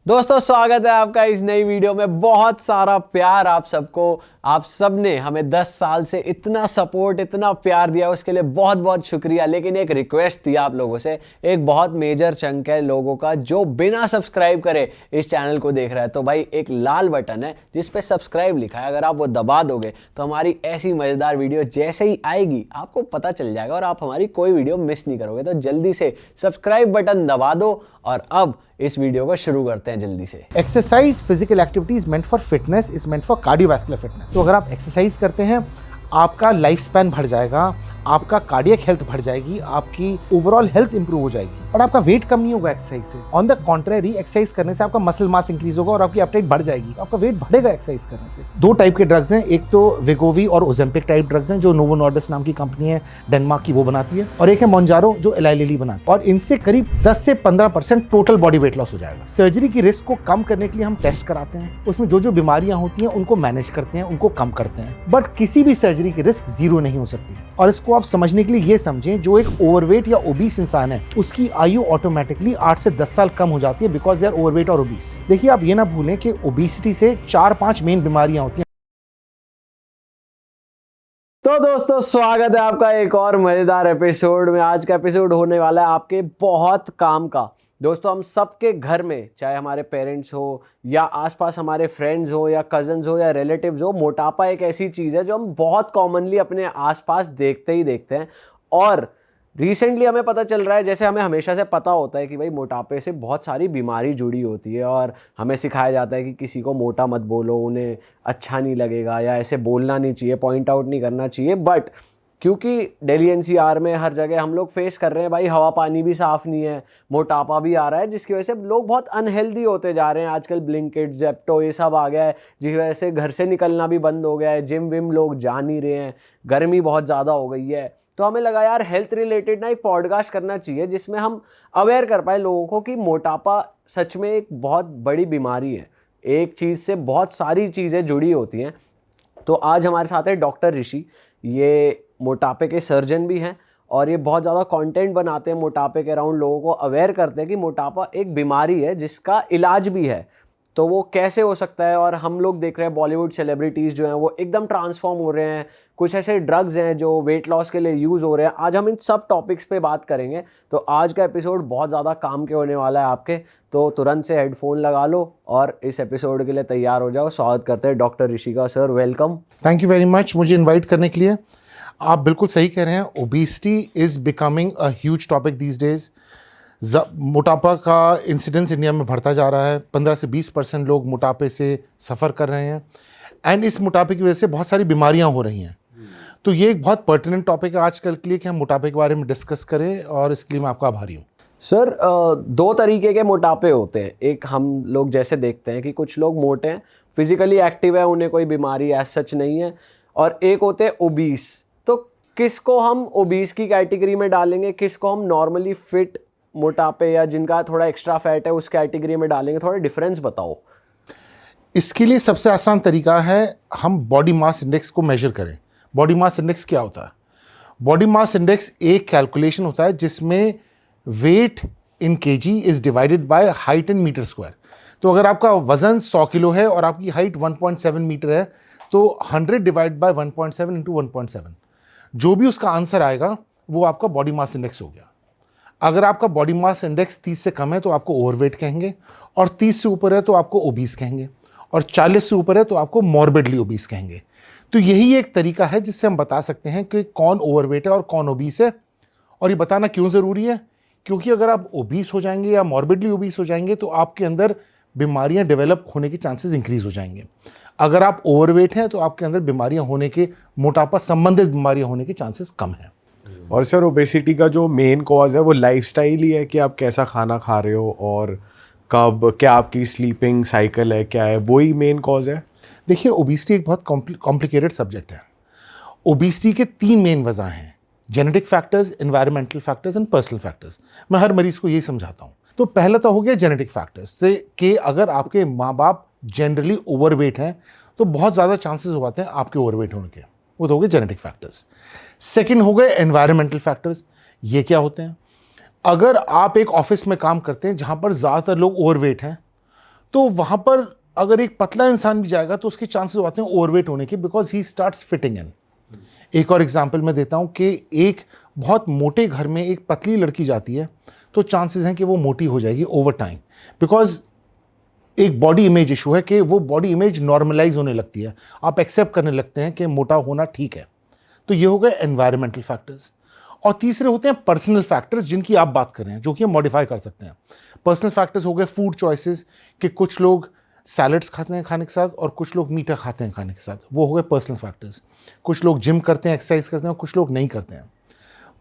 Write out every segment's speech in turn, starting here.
दोस्तों स्वागत है आपका इस नई वीडियो में। बहुत सारा प्यार आप सबको। आप सब ने हमें 10 साल से इतना सपोर्ट इतना प्यार दिया, उसके लिए बहुत बहुत शुक्रिया। लेकिन एक रिक्वेस्ट थी आप लोगों से, एक बहुत मेजर चंक है लोगों का जो बिना सब्सक्राइब करे इस चैनल को देख रहा है। तो भाई एक लाल बटन है जिस पे सब्सक्राइब लिखा है, अगर आप वो दबा दोगे तो हमारी ऐसी मज़ेदार वीडियो जैसे ही आएगी आपको पता चल जाएगा और आप हमारी कोई वीडियो मिस नहीं करोगे। तो जल्दी से सब्सक्राइब बटन दबा दो और अब इस वीडियो को शुरू करते हैं जल्दी से। Exercise physical activity is meant for fitness, is meant for cardiovascular fitness. तो अगर आप एक्सरसाइज करते हैं आपका लाइफ स्पैन बढ़ जाएगा, आपका कार्डियक हेल्थ बढ़ जाएगी, आपकी ओवरऑल हेल्थ इंप्रूव हो जाएगी और आपका वेट कम नहीं होगा एक्सरसाइज से। ऑन द कॉन्ट्रेरी, एक्सरसाइज करने से आपका मसल मास इंक्रीज होगा और आपकी एपेटाइट बढ़ जाएगी, आपका वेट बढ़ेगा एक्सरसाइज करने से। दो टाइप के ड्रग्स हैं, एक तो वेगोवी और ओजेम्पिक टाइप ड्रग्स हैं जो नोवो नॉर्डिस्क नाम की कंपनी है डेनमार्क की, वो बनाती है, और एक है मोंजारो जो एलाई लिली बनाती है। और इनसे करीब 10 से 15% टोटल बॉडी वेट लॉस हो जाएगा। सर्जरी की रिस्क को कम करने के लिए हम टेस्ट कराते हैं, उसमें जो जो बीमारियां होती हैं उनको मैनेज करते हैं, उनको कम करते हैं, बट किसी भी सर्जरी की रिस्क जीरो नहीं हो सकती। और इसको आप समझने के लिए ये समझें, जो एक ओवरवेट या ओबीस इंसान है उसकी आयु ऑटोमेटिकली 8 से 10 साल कम हो जाती है बिकॉज दे आर ओवरवेट और ओबीस। देखिए आप ये ना भूलें कि ओबेसिटी से 4-5 मेन बीमारियां होती हैं। तो दोस्तों स्वागत है आपका एक और मजेदार एपिसोड में। आज का एपिसोड होने वाला है आपके बहुत काम का। दोस्तों हम सबके घर में, चाहे हमारे पेरेंट्स हो या आसपास हमारे फ्रेंड्स हो या कजन्स हो या रिलेटिव्स हो, मोटापा एक ऐसी चीज़ है जो हम बहुत कॉमनली अपने आसपास देखते ही देखते हैं। और रिसेंटली हमें पता चल रहा है, जैसे हमें हमेशा से पता होता है कि भाई मोटापे से बहुत सारी बीमारी जुड़ी होती है और हमें सिखाया जाता है कि किसी को मोटा मत बोलो, उन्हें अच्छा नहीं लगेगा या ऐसे बोलना नहीं चाहिए, पॉइंट आउट नहीं करना चाहिए। बट क्योंकि दिल्ली एनसीआर में हर जगह हम लोग फेस कर रहे हैं, भाई हवा पानी भी साफ़ नहीं है, मोटापा भी आ रहा है, जिसकी वजह से लोग बहुत अनहेल्दी होते जा रहे हैं। आजकल ब्लिंकिट, जेप्टो ये सब आ गया है, जिसकी वजह से घर से निकलना भी बंद हो गया है, जिम विम लोग जा नहीं रहे हैं, गर्मी बहुत ज़्यादा हो गई है। तो हमें लगा यार हेल्थ रिलेटेड ना एक पॉडकास्ट करना चाहिए जिसमें हम अवेयर कर पाए लोगों को कि मोटापा सच में एक बहुत बड़ी बीमारी है, एक चीज़ से बहुत सारी चीज़ें जुड़ी होती हैं। तो आज हमारे साथ है डॉक्टर ऋषि। ये मोटापे के सर्जन भी हैं और ये बहुत ज़्यादा कंटेंट बनाते हैं मोटापे के अराउंड, लोगों को अवेयर करते हैं कि मोटापा एक बीमारी है जिसका इलाज भी है, तो वो कैसे हो सकता है। और हम लोग देख रहे हैं बॉलीवुड सेलिब्रिटीज़ जो हैं वो एकदम ट्रांसफॉर्म हो रहे हैं, कुछ ऐसे ड्रग्स हैं जो वेट लॉस के लिए यूज़ हो रहे हैं। आज हम इन सब टॉपिक्स पे बात करेंगे। तो आज का एपिसोड बहुत ज़्यादा काम के होने वाला है आपके, तो तुरंत से हेडफोन लगा लो और इस एपिसोड के लिए तैयार हो जाओ। स्वागत करते हैं डॉक्टर ऋषि का। Sir welcome. Thank you very much मुझे इन्वाइट करने के लिए। आप बिल्कुल सही कह रहे हैं, obesity is becoming a huge topic these days. मोटापा का इंसिडेंस इंडिया में बढ़ता जा रहा है, 15 से 20% लोग मोटापे से सफ़र कर रहे हैं एंड इस मोटापे की वजह से बहुत सारी बीमारियां हो रही हैं। तो ये एक बहुत पर्टिनेंट टॉपिक है आजकल के लिए कि हम मोटापे के बारे में डिस्कस करें, और इसके लिए मैं आपका आभारी हूँ। सर दो तरीके के मोटापे होते हैं। एक हम लोग जैसे देखते हैं कि कुछ लोग मोटे हैं, फिजिकली एक्टिव है, उन्हें कोई बीमारी एज सच नहीं है, और एक होते हैं ओबीस। तो किसको हम ओबीस की कैटेगरी में डालेंगे, किसको हम नॉर्मली फिट मोटापे या जिनका थोड़ा एक्स्ट्रा फैट है उस कैटेगरी में डालेंगे? थोड़ा डिफरेंस बताओ। इसके लिए सबसे आसान तरीका है हम बॉडी मास इंडेक्स को मेजर करें। बॉडी मास इंडेक्स क्या होता है? बॉडी मास इंडेक्स एक कैलकुलेशन होता है जिसमें weight in KG is divided by height in metre square. तो अगर आपका वजन 100 किलो है और आपकी हाइट 1.7 मीटर है तो 100 डिवाइड बाय 1.7 इंटू 1.7, जो भी उसका आंसर आएगा वो आपका बॉडी मास इंडेक्स हो गया। अगर आपका बॉडी मास इंडेक्स 30 से कम है तो आपको ओवरवेट कहेंगे, और 30 से ऊपर है तो आपको ओबीस कहेंगे, और 40 से ऊपर है तो आपको मॉर्बिडली ओबीस कहेंगे। तो यही एक तरीका है जिससे हम बता सकते हैं कि कौन ओवरवेट है और कौन ओबीस है। और ये बताना क्यों ज़रूरी है? क्योंकि अगर आप ओबीस हो जाएंगे या मॉर्बिडली ओबीस हो जाएंगे तो आपके अंदर बीमारियां डेवलप होने के चांसेस इंक्रीज हो जाएंगे। अगर आप ओवरवेट हैं तो आपके अंदर बीमारियां होने के, मोटापा संबंधित बीमारियां होने के चांसेस कम हैं। और सर ओबेसिटी का जो मेन कॉज है वो लाइफस्टाइल ही है कि आप कैसा खाना खा रहे हो और कब, क्या आपकी स्लीपिंग साइकिल है, क्या है, वही मेन कॉज है। देखिए ओबेसिटी एक बहुत कॉम्प्लिकेटेड सब्जेक्ट है। ओबेसिटी के 3 मेन वजह हैं, genetic factors, environmental factors and personal factors. मैं हर मरीज को यही समझाता हूँ। तो पहला तो हो गया जेनेटिक फैक्टर्स कि अगर आपके माँ बाप जनरली ओवरवेट हैं तो बहुत ज़्यादा चांसेस हो जाते हैं आपके ओवरवेट होने के, वो तो हो गए जेनेटिक फैक्टर्स। सेकेंड हो गए एनवायरमेंटल फैक्टर्स। ये क्या होते हैं? अगर आप एक ऑफिस में काम करते हैं जहाँ पर ज़्यादातर लोग ओवरवेट हैं तो वहाँ पर अगर एक पतला इंसान भी जाएगा तो उसके चांसेस होते हैं ओवरवेट होने के, because he starts fitting in. एक और एग्जांपल मैं देता हूँ कि एक बहुत मोटे घर में एक पतली लड़की जाती है तो चांसेस हैं कि वो मोटी हो जाएगी ओवर टाइम, बिकॉज एक बॉडी इमेज इशू है कि वो बॉडी इमेज नॉर्मलाइज होने लगती है, आप एक्सेप्ट करने लगते हैं कि मोटा होना ठीक है। तो ये हो गए एनवायरमेंटल फैक्टर्स। और तीसरे होते हैं पर्सनल फैक्टर्स, जिनकी आप बात कर रहे हैं, जो कि हम मॉडिफाई कर सकते हैं। पर्सनल फैक्टर्स हो गए फूड चॉइसेस, कि कुछ लोग सैलड्स खाते हैं खाने के साथ और कुछ लोग मीठा खाते हैं खाने के साथ, वो हो गए पर्सनल फैक्टर्स। कुछ लोग जिम करते हैं, एक्सरसाइज करते हैं, और कुछ लोग नहीं करते हैं।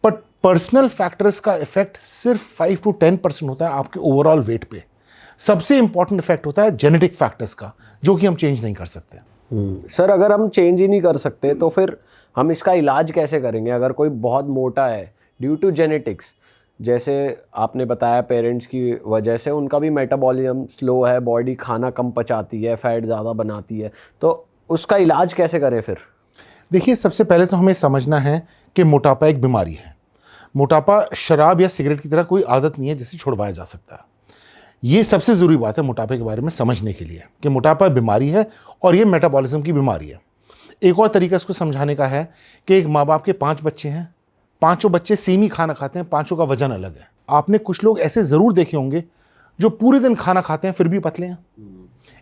बट पर्सनल फैक्टर्स का इफेक्ट सिर्फ 5 to 10% होता है आपके ओवरऑल वेट पे। सबसे इंपॉर्टेंट इफेक्ट होता है जेनेटिक फैक्टर्स का, जो कि हम चेंज नहीं कर सकते। सर अगर हम चेंज ही नहीं कर सकते तो फिर हम इसका इलाज कैसे करेंगे? अगर कोई बहुत मोटा है ड्यू टू जेनेटिक्स, जैसे आपने बताया पेरेंट्स की वजह से उनका भी मेटाबॉलिज्म स्लो है, बॉडी खाना कम पचाती है, फैट ज़्यादा बनाती है, तो उसका इलाज कैसे करें फिर? देखिए, सबसे पहले तो हमें समझना है कि मोटापा एक बीमारी है। मोटापा शराब या सिगरेट की तरह कोई आदत नहीं है जिसे छुड़वाया जा सकता है। ये सबसे ज़रूरी बात है मोटापे के बारे में समझने के लिए, कि मोटापा बीमारी है और ये मेटाबॉलिज्म की बीमारी है। एक और तरीका इसको समझाने का है कि एक माँ बाप के 5 बच्चे हैं, 5 बच्चे सेम ही खाना खाते हैं, 5 का वजन अलग है। आपने कुछ लोग ऐसे ज़रूर देखे होंगे जो पूरे दिन खाना खाते हैं फिर भी पतले हैं।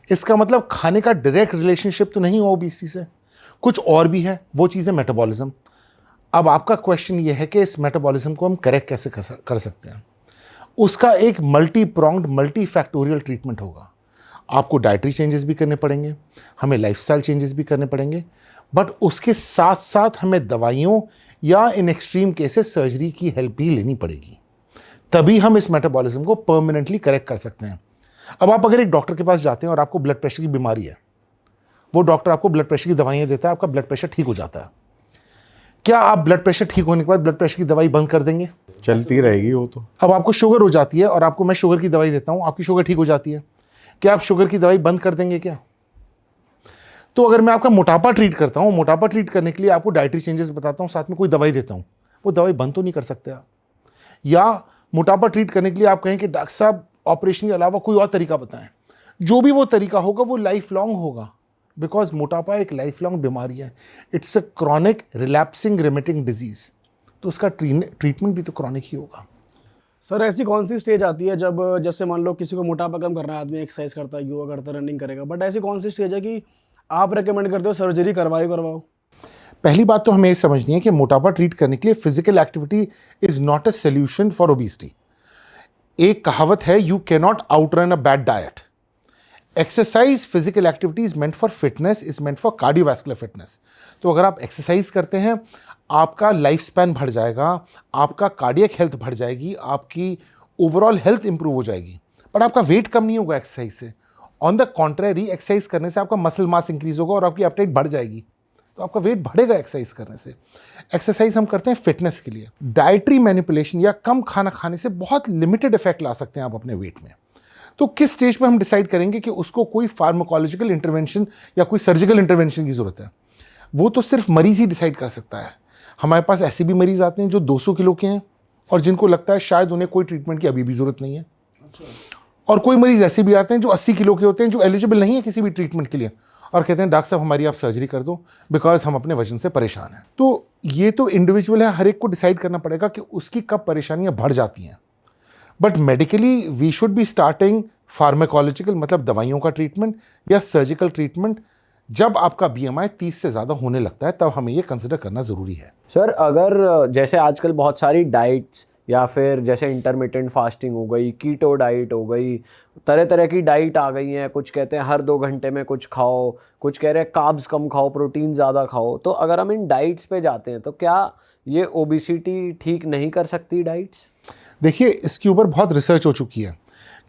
इसका मतलब खाने का डायरेक्ट रिलेशनशिप तो नहीं हुआ ओबेसिटी से, कुछ और भी है, वो चीज़ है मेटाबॉलिज्म। अब आपका क्वेश्चन ये है कि इस मेटाबॉलिज्म को हम करेक्ट कैसे कर सकते हैं। उसका एक multi pronged multi factorial treatment होगा। आपको डाइटरी चेंजेस भी करने पड़ेंगे, हमें लाइफस्टाइल चेंजेस भी करने पड़ेंगे, बट उसके साथ साथ हमें दवाइयों या इन एक्सट्रीम केसेस सर्जरी की हेल्प भी लेनी पड़ेगी। तभी हम इस मेटाबॉलिज्म को परमानेंटली करेक्ट कर सकते हैं। अब आप अगर एक डॉक्टर के पास जाते हैं और आपको ब्लड प्रेशर की बीमारी है, वो डॉक्टर आपको ब्लड प्रेशर की दवाइयाँ देता है, आपका ब्लड प्रेशर ठीक हो जाता है। क्या आप ब्लड प्रेशर ठीक होने के बाद ब्लड प्रेशर की दवाई बंद कर देंगे? चलती रहेगी वो तो। अब आपको शुगर हो जाती है और आपको मैं शुगर की दवाई देता हूं, आपकी शुगर ठीक हो जाती है, क्या आप शुगर की दवाई बंद कर देंगे क्या? तो अगर मैं आपका मोटापा ट्रीट करता हूं, मोटापा ट्रीट करने के लिए आपको डाइटरी चेंजेस बताता हूं, साथ में कोई दवाई देता हूं, वो दवाई बंद तो नहीं कर सकते आप। या मोटापा ट्रीट करने के लिए आप कहें कि डॉक्टर साहब ऑपरेशन के अलावा कोई और तरीका बताएं, जो भी वो तरीका होगा वो लाइफ लॉन्ग होगा, बिकॉज मोटापा एक लाइफ लॉन्ग बीमारी है। It's a chronic relapsing remitting disease, तो उसका ट्रीटमेंट भी तो क्रॉनिक ही होगा। सर ऐसी कौन सी स्टेज आती है जब जैसे मान लो किसी को मोटापा कम करना है, आदमी एक्सरसाइज करता है, योगा करता है, रनिंग करेगा, बट ऐसी कौन सी स्टेज है कि आप रेकमेंड करते हो सर्जरी करवाओ? पहली बात तो हमें ये समझनी है कि मोटापा ट्रीट करने के लिए physical activity is not a solution for obesity. एक कहावत है, you can not outrun a bad diet. Exercise, physical activity is meant for fitness, is meant for cardiovascular fitness. तो अगर आप एक्सरसाइज करते हैं, आपका लाइफ स्पैन बढ़ जाएगा, आपका कार्डियक हेल्थ बढ़ जाएगी, आपकी ओवरऑल हेल्थ इंप्रूव हो जाएगी, बट आपका वेट कम नहीं होगा एक्सरसाइज से। ऑन द कॉन्ट्रेरी, एक्सरसाइज करने से आपका मसल मास इंक्रीज होगा और आपकी अपटाइट बढ़ जाएगी, तो आपका वेट बढ़ेगा एक्सरसाइज करने से। एक्सरसाइज हम करते हैं फिटनेस के लिए। डाइटरी मैनिपुलेशन या कम खाना खाने से बहुत लिमिटेड इफेक्ट ला सकते हैं आप अपने वेट में। तो किस स्टेज पर हम डिसाइड करेंगे कि उसको कोई फार्माकोलॉजिकल इंटरवेंशन या कोई सर्जिकल इंटरवेंशन की जरूरत है? वो तो सिर्फ मरीज ही डिसाइड कर सकता है। हमारे पास ऐसे भी मरीज आते हैं जो 200 किलो के हैं और जिनको लगता है शायद उन्हें कोई ट्रीटमेंट की अभी भी जरूरत नहीं है। और कोई मरीज ऐसे भी आते हैं जो 80 किलो के होते हैं, जो एलिजिबल नहीं है किसी भी ट्रीटमेंट के लिए, और कहते हैं डॉक्टर साहब हमारी आप सर्जरी कर दो बिकॉज हम अपने वजन से परेशान हैं। तो ये तो इंडिविजुअल है, हर एक को डिसाइड करना पड़ेगा कि उसकी कब परेशानियां बढ़ जाती हैं। But medically we should be starting pharmacological, मतलब दवाइयों का ट्रीटमेंट या सर्जिकल ट्रीटमेंट, जब आपका BMI 30 से ज़्यादा होने लगता है, तब हमें ये कंसिडर करना ज़रूरी है। सर अगर जैसे आजकल बहुत सारी डाइट्स या फिर जैसे इंटरमिटेंट फास्टिंग हो गई, कीटो डाइट हो गई, तरह तरह की डाइट आ गई हैं। कुछ कहते हैं हर 2 घंटे में कुछ खाओ, कुछ कह रहे हैं कार्ब्स कम खाओ, प्रोटीन ज़्यादा खाओ। तो अगर हम इन डाइट्स पे जाते हैं तो क्या ये ओबेसिटी ठीक नहीं कर सकती डाइट्स? देखिए, इसके ऊपर बहुत रिसर्च हो चुकी है।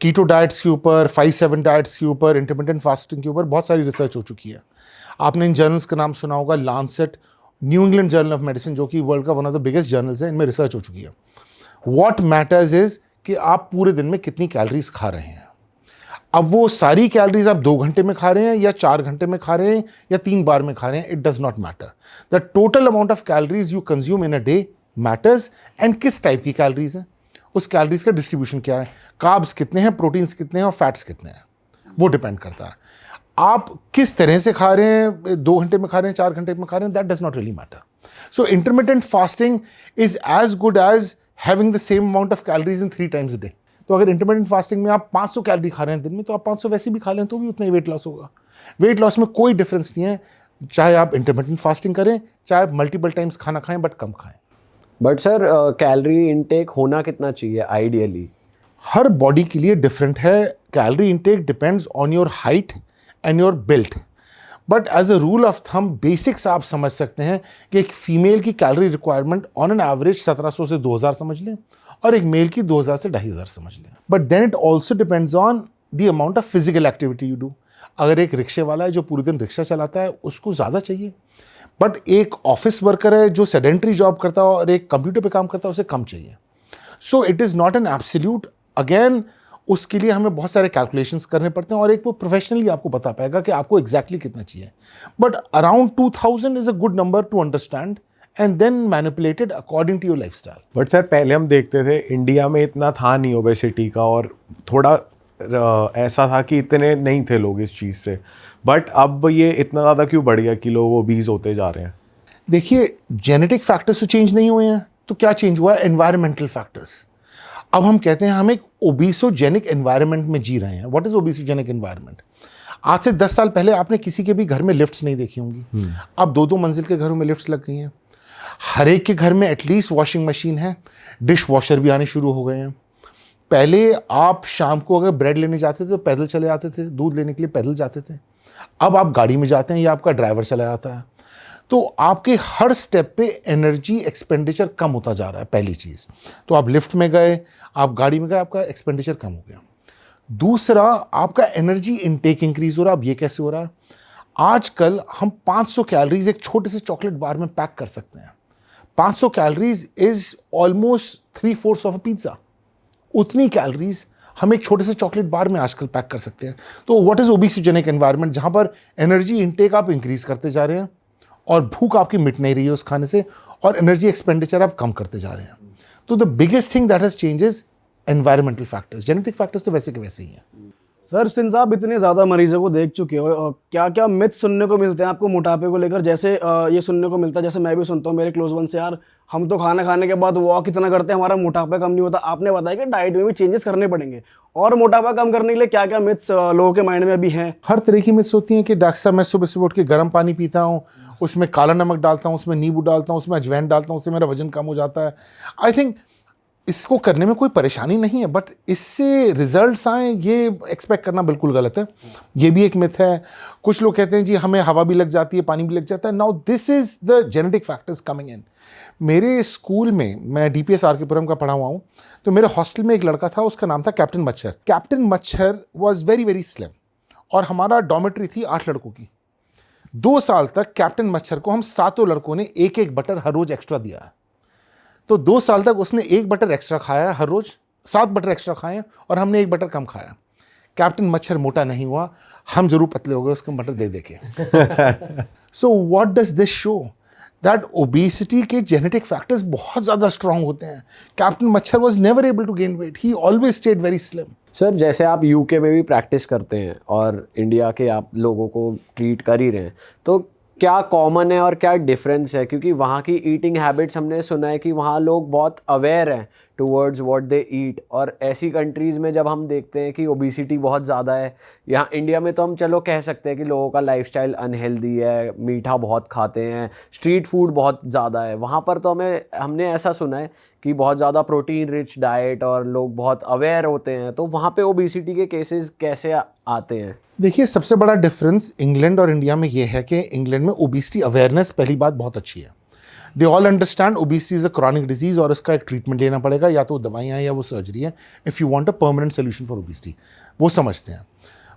कीटो डाइट्स के ऊपर, 5-7 डाइट्स के ऊपर, इंटरमिटेंट फास्टिंग के ऊपर बहुत सारी रिसर्च हो चुकी है। आपने इन जर्नल्स का नाम सुना होगा, Lancet, new England journal of medicine, जो कि वर्ल्ड का one of the biggest journals है, इनमें रिसर्च हो चुकी है। व्हाट मैटर्स इज कि आप पूरे दिन में कितनी कैलोरीज खा रहे हैं। अब वो सारी कैलोरीज आप 2 घंटे में खा रहे हैं या 4 घंटे में खा रहे हैं या 3 बार में खा रहे हैं, it does not matter. The total amount of calories you consume in a day matters, and किस टाइप की कैलोरीज हैं, उस कैलोरीज का डिस्ट्रीब्यूशन क्या है, कार्ब्स कितने हैं, प्रोटीन्स कितने हैं और फैट्स कितने हैं। वो डिपेंड करता है। आप किस तरह से खा रहे हैं, 2 घंटे में खा रहे हैं, 4 घंटे में खा रहे हैं, that does not really matter. So intermittent fasting is as good as having the same amount of calories in 3 times a day। तो अगर इंटरमिटेंट फास्टिंग में आप 500 कैलोरी खा रहे हैं दिन में, तो आप 500 वैसे भी खा लें तो भी उतना ही वेट लॉस होगा। वेट लॉस में कोई डिफरेंस नहीं है, चाहे आप इंटरमिटेंट फास्टिंग करें, चाहे आप मल्टीपल टाइम्स खाना खाएं, बट कम खाएं। बट सर कैलोरी इनटेक होना कितना चाहिए आइडियली? हर बॉडी के लिए डिफरेंट है। Calorie intake depends on your height and your built, but as a rule of thumb basics आप समझ सकते हैं कि एक फीमेल की calorie requirement on an average 1700 से 2000 समझ लें, और एक मेल की 2000 से 2500 समझ लें। But then it also depends on the amount of physical activity you do. अगर एक रिक्शे वाला है जो पूरे दिन रिक्शा चलाता है, उसको ज़्यादा चाहिए, बट एक ऑफिस वर्कर है जो सेडेंटरी जॉब करता है और एक कंप्यूटर पे काम करता है, उसे कम चाहिए। So it is not an absolute. Again उसके लिए हमें बहुत सारे कैलकुलेशंस करने पड़ते हैं, और एक वो प्रोफेशनली आपको बता पाएगा कि आपको एग्जैक्टली कितना चाहिए। But around 2000 is a good number to understand and then manipulated according to your lifestyle. But sir पहले हम देखते थे इंडिया में इतना था नहीं ओबेसिटी का, और थोड़ा ऐसा था कि इतने नहीं थे लोग इस चीज़ से, बट अब ये इतना ज़्यादा क्यों बढ़ गया कि लोग ओबीज होते जा रहे हैं? देखिए, जेनेटिक फैक्टर्स तो चेंज नहीं हुए हैं, तो क्या चेंज हुआ है? Environmental factors. अब हम कहते हैं हम एक ओबीसोजेनिक एनवायरनमेंट में जी रहे हैं। What is obesogenic environment? आज से 10 साल पहले आपने किसी के भी घर में लिफ्ट्स नहीं देखी होंगी। अब 2-2 मंजिल के घरों में लिफ्ट्स लग गई हैं। हर एक के घर में एटलीस्ट वॉशिंग मशीन है, डिश वॉशर भी आने शुरू हो गए हैं। पहले आप शाम को अगर ब्रेड लेने जाते थे तो पैदल चले जाते थे, दूध लेने के लिए पैदल जाते थे। अब आप गाड़ी में जाते हैं या आपका ड्राइवर चला जाता है। तो आपके हर स्टेप पे एनर्जी एक्सपेंडिचर कम होता जा रहा है, पहली चीज़। तो आप लिफ्ट में गए, आप गाड़ी में गए, आपका एक्सपेंडिचर कम हो गया। दूसरा, आपका एनर्जी इनटेक इंक्रीज हो रहा है। अब ये कैसे हो रहा है? आजकल हम 500 कैलोरीज एक छोटे से चॉकलेट बार में पैक कर सकते हैं। 500 calories is almost 3/4 of a pizza. उतनी कैलोरीज हम एक छोटे से चॉकलेट बार में आजकल पैक कर सकते हैं। तो व्हाट इज ओबेसिजेनिक एनवायरनमेंट? जहां पर एनर्जी इनटेक आप इंक्रीज करते जा रहे हैं और भूख आपकी मिट नहीं रही है उस खाने से, और एनर्जी एक्सपेंडिचर आप कम करते जा रहे हैं। तो the biggest thing that has change is environmental factors. Genetic factors तो वैसे के वैसे ही हैं। सर, सिंस आप इतने ज़्यादा मरीजों को देख चुके हो, क्या क्या मिथ सुनने को मिलते हैं आपको मोटापे को लेकर? जैसे ये सुनने को मिलता है, जैसे मैं भी सुनता हूँ मेरे क्लोज वन से, यार हम तो खाना खाने के बाद वॉक इतना करते हैं, हमारा मोटापा कम नहीं होता। आपने बताया कि डाइट में भी चेंजेस करने पड़ेंगे, और मोटापा कम करने के लिए क्या क्या मिथ्स लोगों के माइंड में अभी हैं? हर तरह की मिथ्स होती हैं कि डॉक्टर साहब मैं सुबह सुबह उठ के गर्म पानी पीता हूँ, उसमें काला नमक डालता हूँ, उसमें नींबू डालता हूँ, उसमें अजवाइन डालता हूँ, उससे मेरा वजन कम हो जाता है। आई थिंक इसको करने में कोई परेशानी नहीं है, बट इससे रिजल्ट्स आए ये एक्सपेक्ट करना बिल्कुल गलत है। ये भी एक मिथ है। कुछ लोग कहते हैं जी हमें हवा भी लग जाती है, पानी भी लग जाता है। Now this is the genetic factors coming in. मेरे स्कूल में, मैं DPS RK पुरम का पढ़ा हुआ हूँ, तो मेरे हॉस्टल में एक लड़का था, उसका नाम था कैप्टन मच्छर। कैप्टन मच्छर वॉज वेरी वेरी स्लिम, और हमारा डॉमेट्री थी 8 लड़कों की। 2 साल तक कैप्टन मच्छर को हम 7 लड़कों ने 1-1 बटर हर रोज एक्स्ट्रा दिया है। तो 2 साल तक उसने 1 बटर एक्स्ट्रा खाया हर रोज, 7 बटर एक्स्ट्रा खाए, और हमने 1 बटर कम खाया। कैप्टन मच्छर मोटा नहीं हुआ, हम जरूर पतले हो गए उसको बटर दे दे के। So what does this show? That obesity के जेनेटिक फैक्टर्स बहुत ज़्यादा स्ट्रांग होते हैं। कैप्टन मच्छर was never able to gain weight, he always stayed very slim. Sir, जैसे आप UK में भी प्रैक्टिस करते हैं और इंडिया के आप लोगों को ट्रीट कर ही रहे हैं, तो क्या कॉमन है और क्या डिफरेंस है? क्योंकि वहाँ की ईटिंग हैबिट्स हमने सुना है कि वहाँ लोग बहुत अवेयर हैं टुवर्ड्स व्हाट दे ईट, और ऐसी कंट्रीज़ में जब हम देखते हैं कि ओबेसिटी बहुत ज़्यादा है, यहाँ इंडिया में तो हम चलो कह सकते हैं कि लोगों का लाइफस्टाइल अनहेल्दी है, मीठा बहुत खाते हैं, स्ट्रीट फूड बहुत ज़्यादा है। वहाँ पर तो हमने ऐसा सुना है कि बहुत ज़्यादा प्रोटीन रिच डाइट और लोग बहुत अवेयर होते हैं। तो वहाँ पे ओबेसिटी के केसेस कैसे आते हैं? देखिए, सबसे बड़ा डिफरेंस इंग्लैंड और इंडिया में ये है कि इंग्लैंड में ओबेसिटी अवेयरनेस पहली बात बहुत अच्छी है। They all understand obesity is a chronic disease, और इसका एक ट्रीटमेंट लेना पड़ेगा, या तो दवाइयाँ या वो सर्जरी है, if you want a permanent solution for obesity, वो समझते हैं।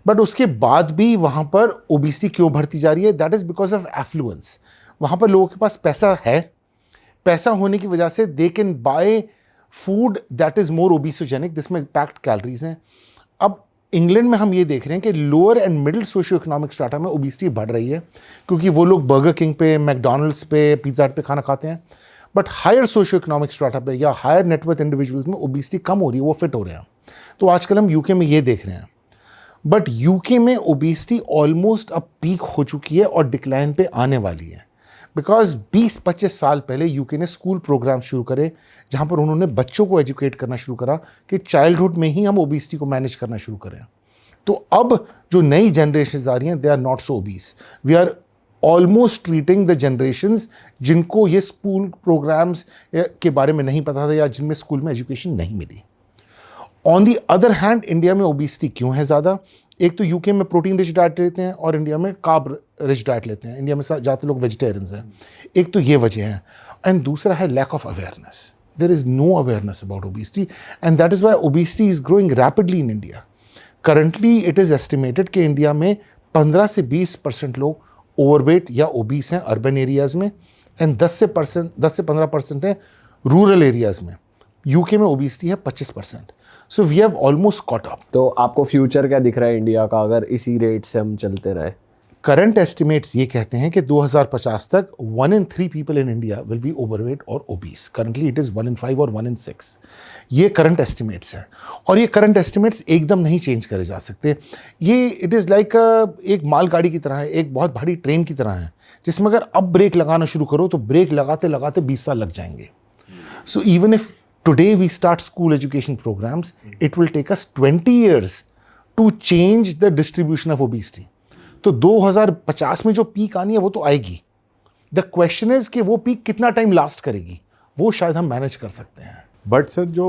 बट उसके बाद भी वहाँ पर ओबेसिटी क्यों बढ़ती जा रही है? That is because of affluence. वहाँ पर लोगों के पास पैसा है, पैसा होने की वजह से they can buy food that is more obesogenic, जिसमें पैक्ड कैलोरीज हैं। अब इंग्लैंड में हम ये देख रहे हैं कि lower and middle socio economic strata में ओबेसिटी बढ़ रही है, क्योंकि वो लोग बर्गर किंग पे, मैकडोनल्ड्स पे, पिज़्ज़ा हट पे खाना खाते हैं। But higher socio economic strata पे या हायर नेटवर्थ इंडिविजुअल्स में ओबेसिटी कम हो रही है, वो फिट हो रहे हैं। तो आजकल हम UK में ये देख रहे हैं। बट यूके में ओबेसिटी ऑलमोस्ट अब पीक हो चुकी है और डिक्लाइन पे आने वाली है, बिकॉज 20-25 साल पहले यूके ने स्कूल प्रोग्राम शुरू करे जहाँ पर उन्होंने बच्चों को एजुकेट करना शुरू करा कि चाइल्डहुड में ही हम ओबेसिटी को मैनेज करना शुरू करें। तो अब जो नई जनरेशन आ रही हैं, they are not so obese. We are almost treating the generations जिनको ये स्कूल प्रोग्राम्स के बारे में नहीं पता था या जिनमें स्कूल में एजुकेशन नहीं मिली। On the other hand India में ओबेसिटी क्यों है ज़्यादा? एक तो यूके में प्रोटीन रिच डाइट लेते हैं और इंडिया में कार्ब रिच डाइट लेते हैं। इंडिया में ज़्यादातर लोग वेजिटेरियंस हैं, एक तो ये वजह है। एंड दूसरा है lack of awareness. There is no awareness about obesity and that is why obesity is growing rapidly in India. Currently it is estimated कि इंडिया में 15 से 20% लोग ओवरवेट या ओबीस हैं अर्बन एरियाज़ में, एंड 10 से 15% हैं रूरल एरियाज़ में। यूके में ओबेसिटी है 25%। So we have almost caught up. तो आपको फ्यूचर क्या दिख रहा है इंडिया का अगर इसी रेट से हम चलते रहे? करंट एस्टिमेट्स ये कहते हैं कि 2050 तक 1 in 3 people in India will be overweight और obese. Currently it is 1 in 5 और 1 in 6। ये करंट एस्टिमेट्स हैं और ये करंट एस्टिमेट्स एकदम नहीं चेंज करे जा सकते। ये इट इज़ लाइक एक मालगाड़ी की तरह है, एक बहुत भारी ट्रेन की तरह है, जिसमें अगर अब ब्रेक लगाना शुरू करो तो ब्रेक लगाते लगाते 20 साल लग जाएंगे। So even if today we start school education programs, it will take us 20 years to change the distribution of obesity. तो 2050 में जो पीक आनी है वो तो आएगी। द क्वेश्चन इज कि वो पीक कितना टाइम लास्ट करेगी, वो शायद हम मैनेज कर सकते हैं। बट सर जो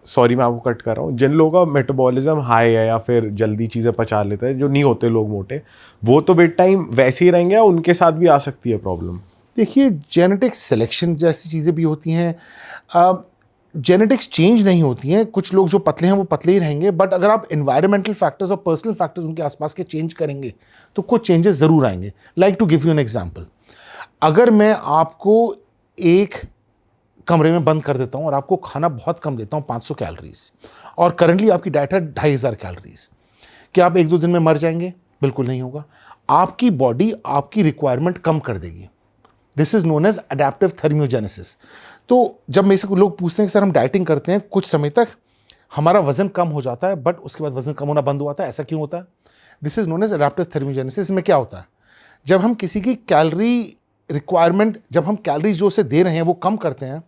सॉरी मैं आपको कट कर रहा हूँ, जिन लोगों का मेटाबॉलिज्म हाई है या फिर जल्दी चीज़ें पचा लेते हैं, जो नहीं होते लोग मोटे, वो तो विद टाइम वैसे ही रहेंगे या उनके साथ भी आ सकती है प्रॉब्लम? देखिए, जेनेटिक सिलेक्शन जैसी चीज़ें भी होती हैं। जेनेटिक्स चेंज नहीं होती हैं। कुछ लोग जो पतले हैं वो पतले ही रहेंगे, बट अगर आप एनवायरमेंटल फैक्टर्स और पर्सनल फैक्टर्स उनके आसपास के चेंज करेंगे तो कुछ चेंजेस ज़रूर आएंगे। Like to give you an example, अगर मैं आपको एक कमरे में बंद कर देता हूं और आपको खाना बहुत कम देता हूं, 500 कैलोरीज, और करंटली आपकी डाइट है 2500 कैलोरीज, क्या आप 1-2 दिन में मर जाएंगे? बिल्कुल नहीं होगा। आपकी बॉडी आपकी रिक्वायरमेंट कम कर देगी। This is known as adaptive thermogenesis. तो जब मेरे से लोग पूछते हैं कि सर हम डाइटिंग करते हैं, कुछ समय तक हमारा वजन कम हो जाता है बट उसके बाद वजन कम होना बंद हो जाता है, ऐसा क्यों होता है? This is known as adaptive thermogenesis. में क्या होता है, जब हम किसी की कैलोरी रिक्वायरमेंट, जब हम कैलोरीज जो उसे दे रहे हैं वो कम करते हैं,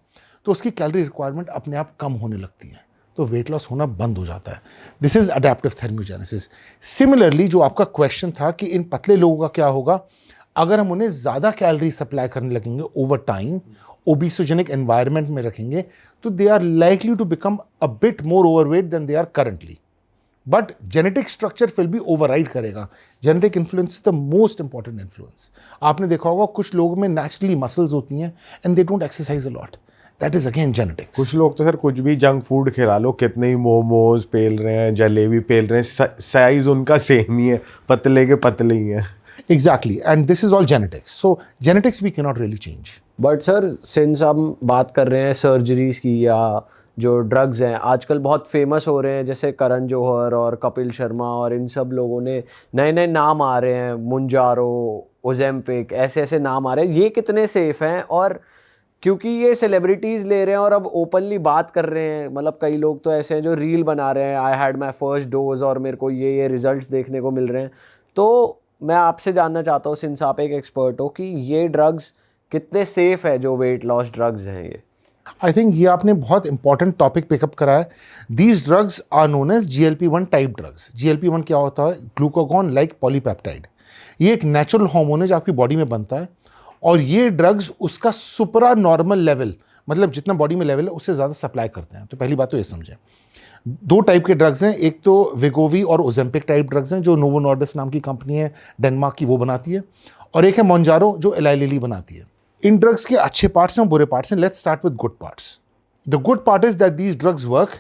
तो उसकी कैलोरी रिक्वायरमेंट अपने आप कम होने लगती है, तो वेट लॉस होना बंद हो जाता है। This is adaptive thermogenesis. Similarly जो आपका क्वेश्चन था कि इन पतले लोगों का क्या होगा, अगर हम उन्हें ज़्यादा कैलोरी सप्लाई करने लगेंगे ओवर टाइम, ओबेसोजेनिक एनवायरनमेंट में रखेंगे, तो they are likely to become a bit more overweight than they are currently. But genetic structure फिर भी ओवरराइड करेगा। Genetic influence is the most important influence. आपने देखा होगा कुछ लोगों में नेचुरली मसल्स होती हैं and they don't exercise a lot, that is again genetics. कुछ लोग तो सर कुछ भी जंक फूड खिला लो, कितने ही मोमोज पेल रहे हैं, जलेबी पेल रहे हैं, साइज उनका सेम ही है, पतले के पतले ही हैं। Exactly, and this is all genetics. So genetics we cannot really change. But sir since हम बात कर रहे हैं सर्जरीज की या जो ड्रग्स हैं आजकल बहुत फेमस हो रहे हैं, जैसे करण जौहर और कपिल शर्मा और इन सब लोगों ने नए नए नाम आ रहे हैं, मुंजारो, ओजेम्पिक, ऐसे ऐसे नाम आ रहे हैं, ये कितने सेफ हैं? और क्योंकि ये सेलिब्रिटीज़ ले रहे हैं और अब ओपनली बात कर रहे हैं, मतलब कई लोग तो ऐसे हैं जो रील बना रहे हैं, I had my first dose और मेरे को ये रिजल्ट्स देखने को मिल रहे हैं। तो मैं आपसे जानना चाहता हूँ, सिंस आप एक एक्सपर्ट हो, कि ये ड्रग्स कितने सेफ है, जो वेट लॉस ड्रग्स हैं ये? आई थिंक ये आपने बहुत इंपॉर्टेंट टॉपिक पिकअप करा है। These drugs are known as GLP-1 type drugs. GLP-1 क्या होता है? Glucagon like polypeptide. ये एक नेचुरल हार्मोन है जो आपकी बॉडी में बनता है, और ये ड्रग्स उसका सुपरा नॉर्मल लेवल, मतलब जितना बॉडी में लेवल है उससे ज़्यादा सप्लाई करते हैं। तो पहली बात तो ये समझें, 2 टाइप के ड्रग्स हैं, एक तो वेगोवी और ओजेम्पिक टाइप ड्रग्स हैं जो नोवो नॉर्डिस्क नाम की कंपनी है डेनमार्क की, वो बनाती है, और एक है मोंजारो जो एलाई लिली बनाती है। इन ड्रग्स के अच्छे पार्ट्स हैं और बुरे पार्ट्स हैं। Let's start with good parts. The good part is that these drugs work,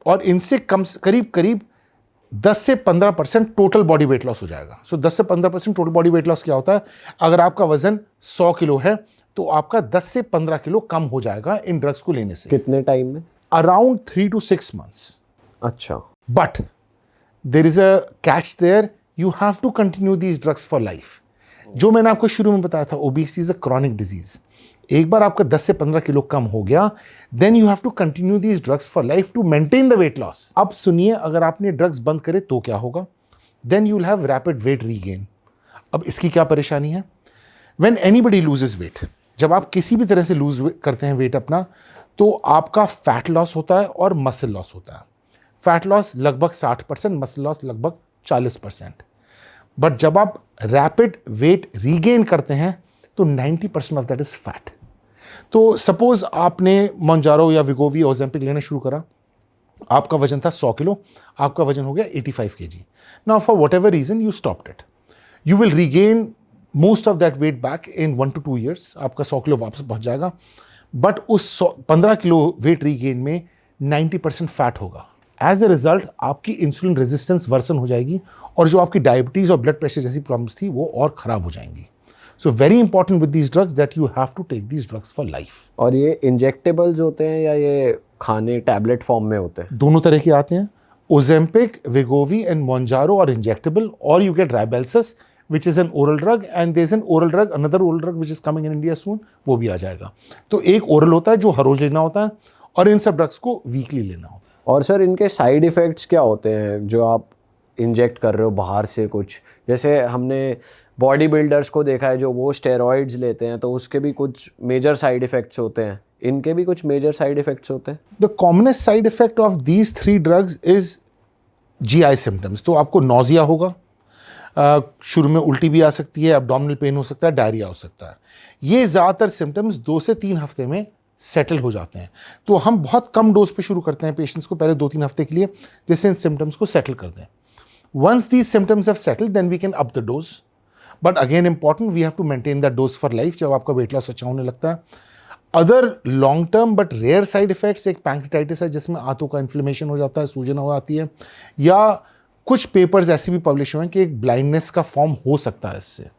और इनसे करीब 10 से 15% टोटल बॉडी वेट लॉस हो जाएगा। सो 10 से 15% टोटल बॉडी वेट लॉस क्या होता है? अगर आपका वजन 100 किलो है तो आपका 10 से 15 किलो कम हो जाएगा इन ड्रग्स को लेने से। कितने टाइम में? Around 3 to 6 months. अच्छा, But there is a catch there. You have to continue these drugs for life. जो मैंने आपको शुरू में बताया था, obesity is a chronic disease. एक बार आपका 10 से 15 किलो कम हो गया, then you have to continue these drugs for life to maintain the weight loss. अब सुनिए, अगर आपने ड्रग्स बंद करे तो क्या होगा? then you'll have rapid weight regain. अब इसकी क्या परेशानी है? When anybody loses weight, जब आप किसी भी तरह से लूज करते हैं वेट अपना, तो आपका फैट लॉस होता है और मसल लॉस होता है. फैट लॉस लगभग 60%, मसल लॉस लगभग 40%. बट जब आप रैपिड वेट रीगेन करते हैं तो 90% ऑफ दैट इज फैट. तो सपोज आपने मोंजारो या विगोवी ओजेम्पिक लेना शुरू करा, आपका वजन था 100 किलो, आपका वजन हो गया 85 kg. Now for whatever reason you stopped it, you will regain most of that weight back in 1 to 2 years. आपका 100 किलो वापस पहुंच जाएगा, बट उस 15 किलो वेट रीगेन में 90% फैट होगा. एज ए रिजल्ट आपकी इंसुलिन रेजिस्टेंस वर्सन हो जाएगी और जो आपकी डायबिटीज और ब्लड प्रेशर जैसी प्रॉब्लम्स थी वो और खराब हो जाएंगी. So very important with these drugs that you have to take these drugs for life. और ये इंजेक्टेबल्स होते हैं या ये खाने टैबलेट फॉर्म में होते हैं? दोनों तरह के आते हैं. Ozempic, Wegovy and Mounjaro are injectable, और you get Rybelsus which is an oral drug, and there's an oral drug, another oral drug which is coming in India soon, वो भी आ जाएगा. तो एक ओरल होता है जो हर रोज लेना होता है और इन सब ड्रग्स को वीकली लेना होता है. और सर इनके साइड इफ़ेक्ट्स क्या होते हैं जो आप इंजेक्ट कर रहे हो बाहर से कुछ? जैसे हमने बॉडी बिल्डर्स को देखा है जो वो स्टेरॉइड्स लेते हैं, तो उसके भी कुछ मेजर साइड इफ़ेक्ट्स होते हैं. इनके भी कुछ मेजर साइड इफ़ेक्ट्स होते हैं? The commonest side effect of these 3 drugs is GI symptoms. तो आपको नॉजिया होगा, शुरू में उल्टी भी आ सकती है, एब्डोमिनल पेन हो सकता है, डायरिया हो सकता है. ये ज़्यादातर सिम्टम्स 2 से 3 हफ्ते में सेटल हो जाते हैं. तो हम बहुत कम डोज पे शुरू करते हैं पेशेंट्स को पहले 2-3 हफ्ते के लिए, जिससे इन सिम्टम्स को सेटल कर दें. Once these symptoms have settled then we can up the dose. But again important, we have to maintain that dose for life जब आपका वेट लॉस अच्छा होने लगता है. Other long term but rare side effects, एक pancreatitis है जिसमें आंतों का इन्फ्लेमेशन हो जाता है, सूजन हो जाती है, या कुछ पेपर्स ऐसे भी पब्लिश हुए हैं कि एक ब्लाइंडनेस का फॉर्म हो सकता है इससे.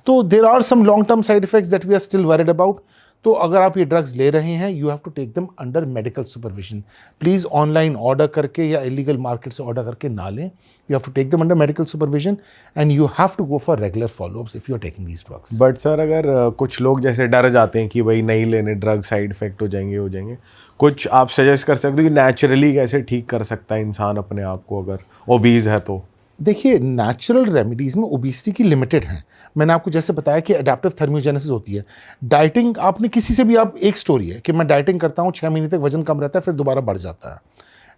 तो there are some long term side effects that we are still worried about. तो अगर आप ये ड्रग्स ले रहे हैं, you have to take them under medical supervision. Please online order करके या इलीगल मार्केट से ऑर्डर करके ना लें. You have to take them under medical supervision and you have to go for regular followups if you are taking these drugs. But sir अगर कुछ लोग जैसे डर जाते हैं कि भाई नहीं लेने, ड्रग साइड इफेक्ट हो जाएंगे, कुछ आप सजेस्ट कर सकते हो कि नेचुरली कैसे ठीक कर सकता है इंसान अपने आप को अगर ओबीज है तो? देखिए, नेचुरल रेमेडीज़ में ओबेसिटी की लिमिटेड हैं. मैंने आपको जैसे बताया कि अडेप्टिव थर्मियोजेनेसिस होती है. डाइटिंग, आपने किसी से भी, आप एक स्टोरी है कि मैं डाइटिंग करता हूँ, 6 महीने तक वजन कम रहता है, फिर दोबारा बढ़ जाता है.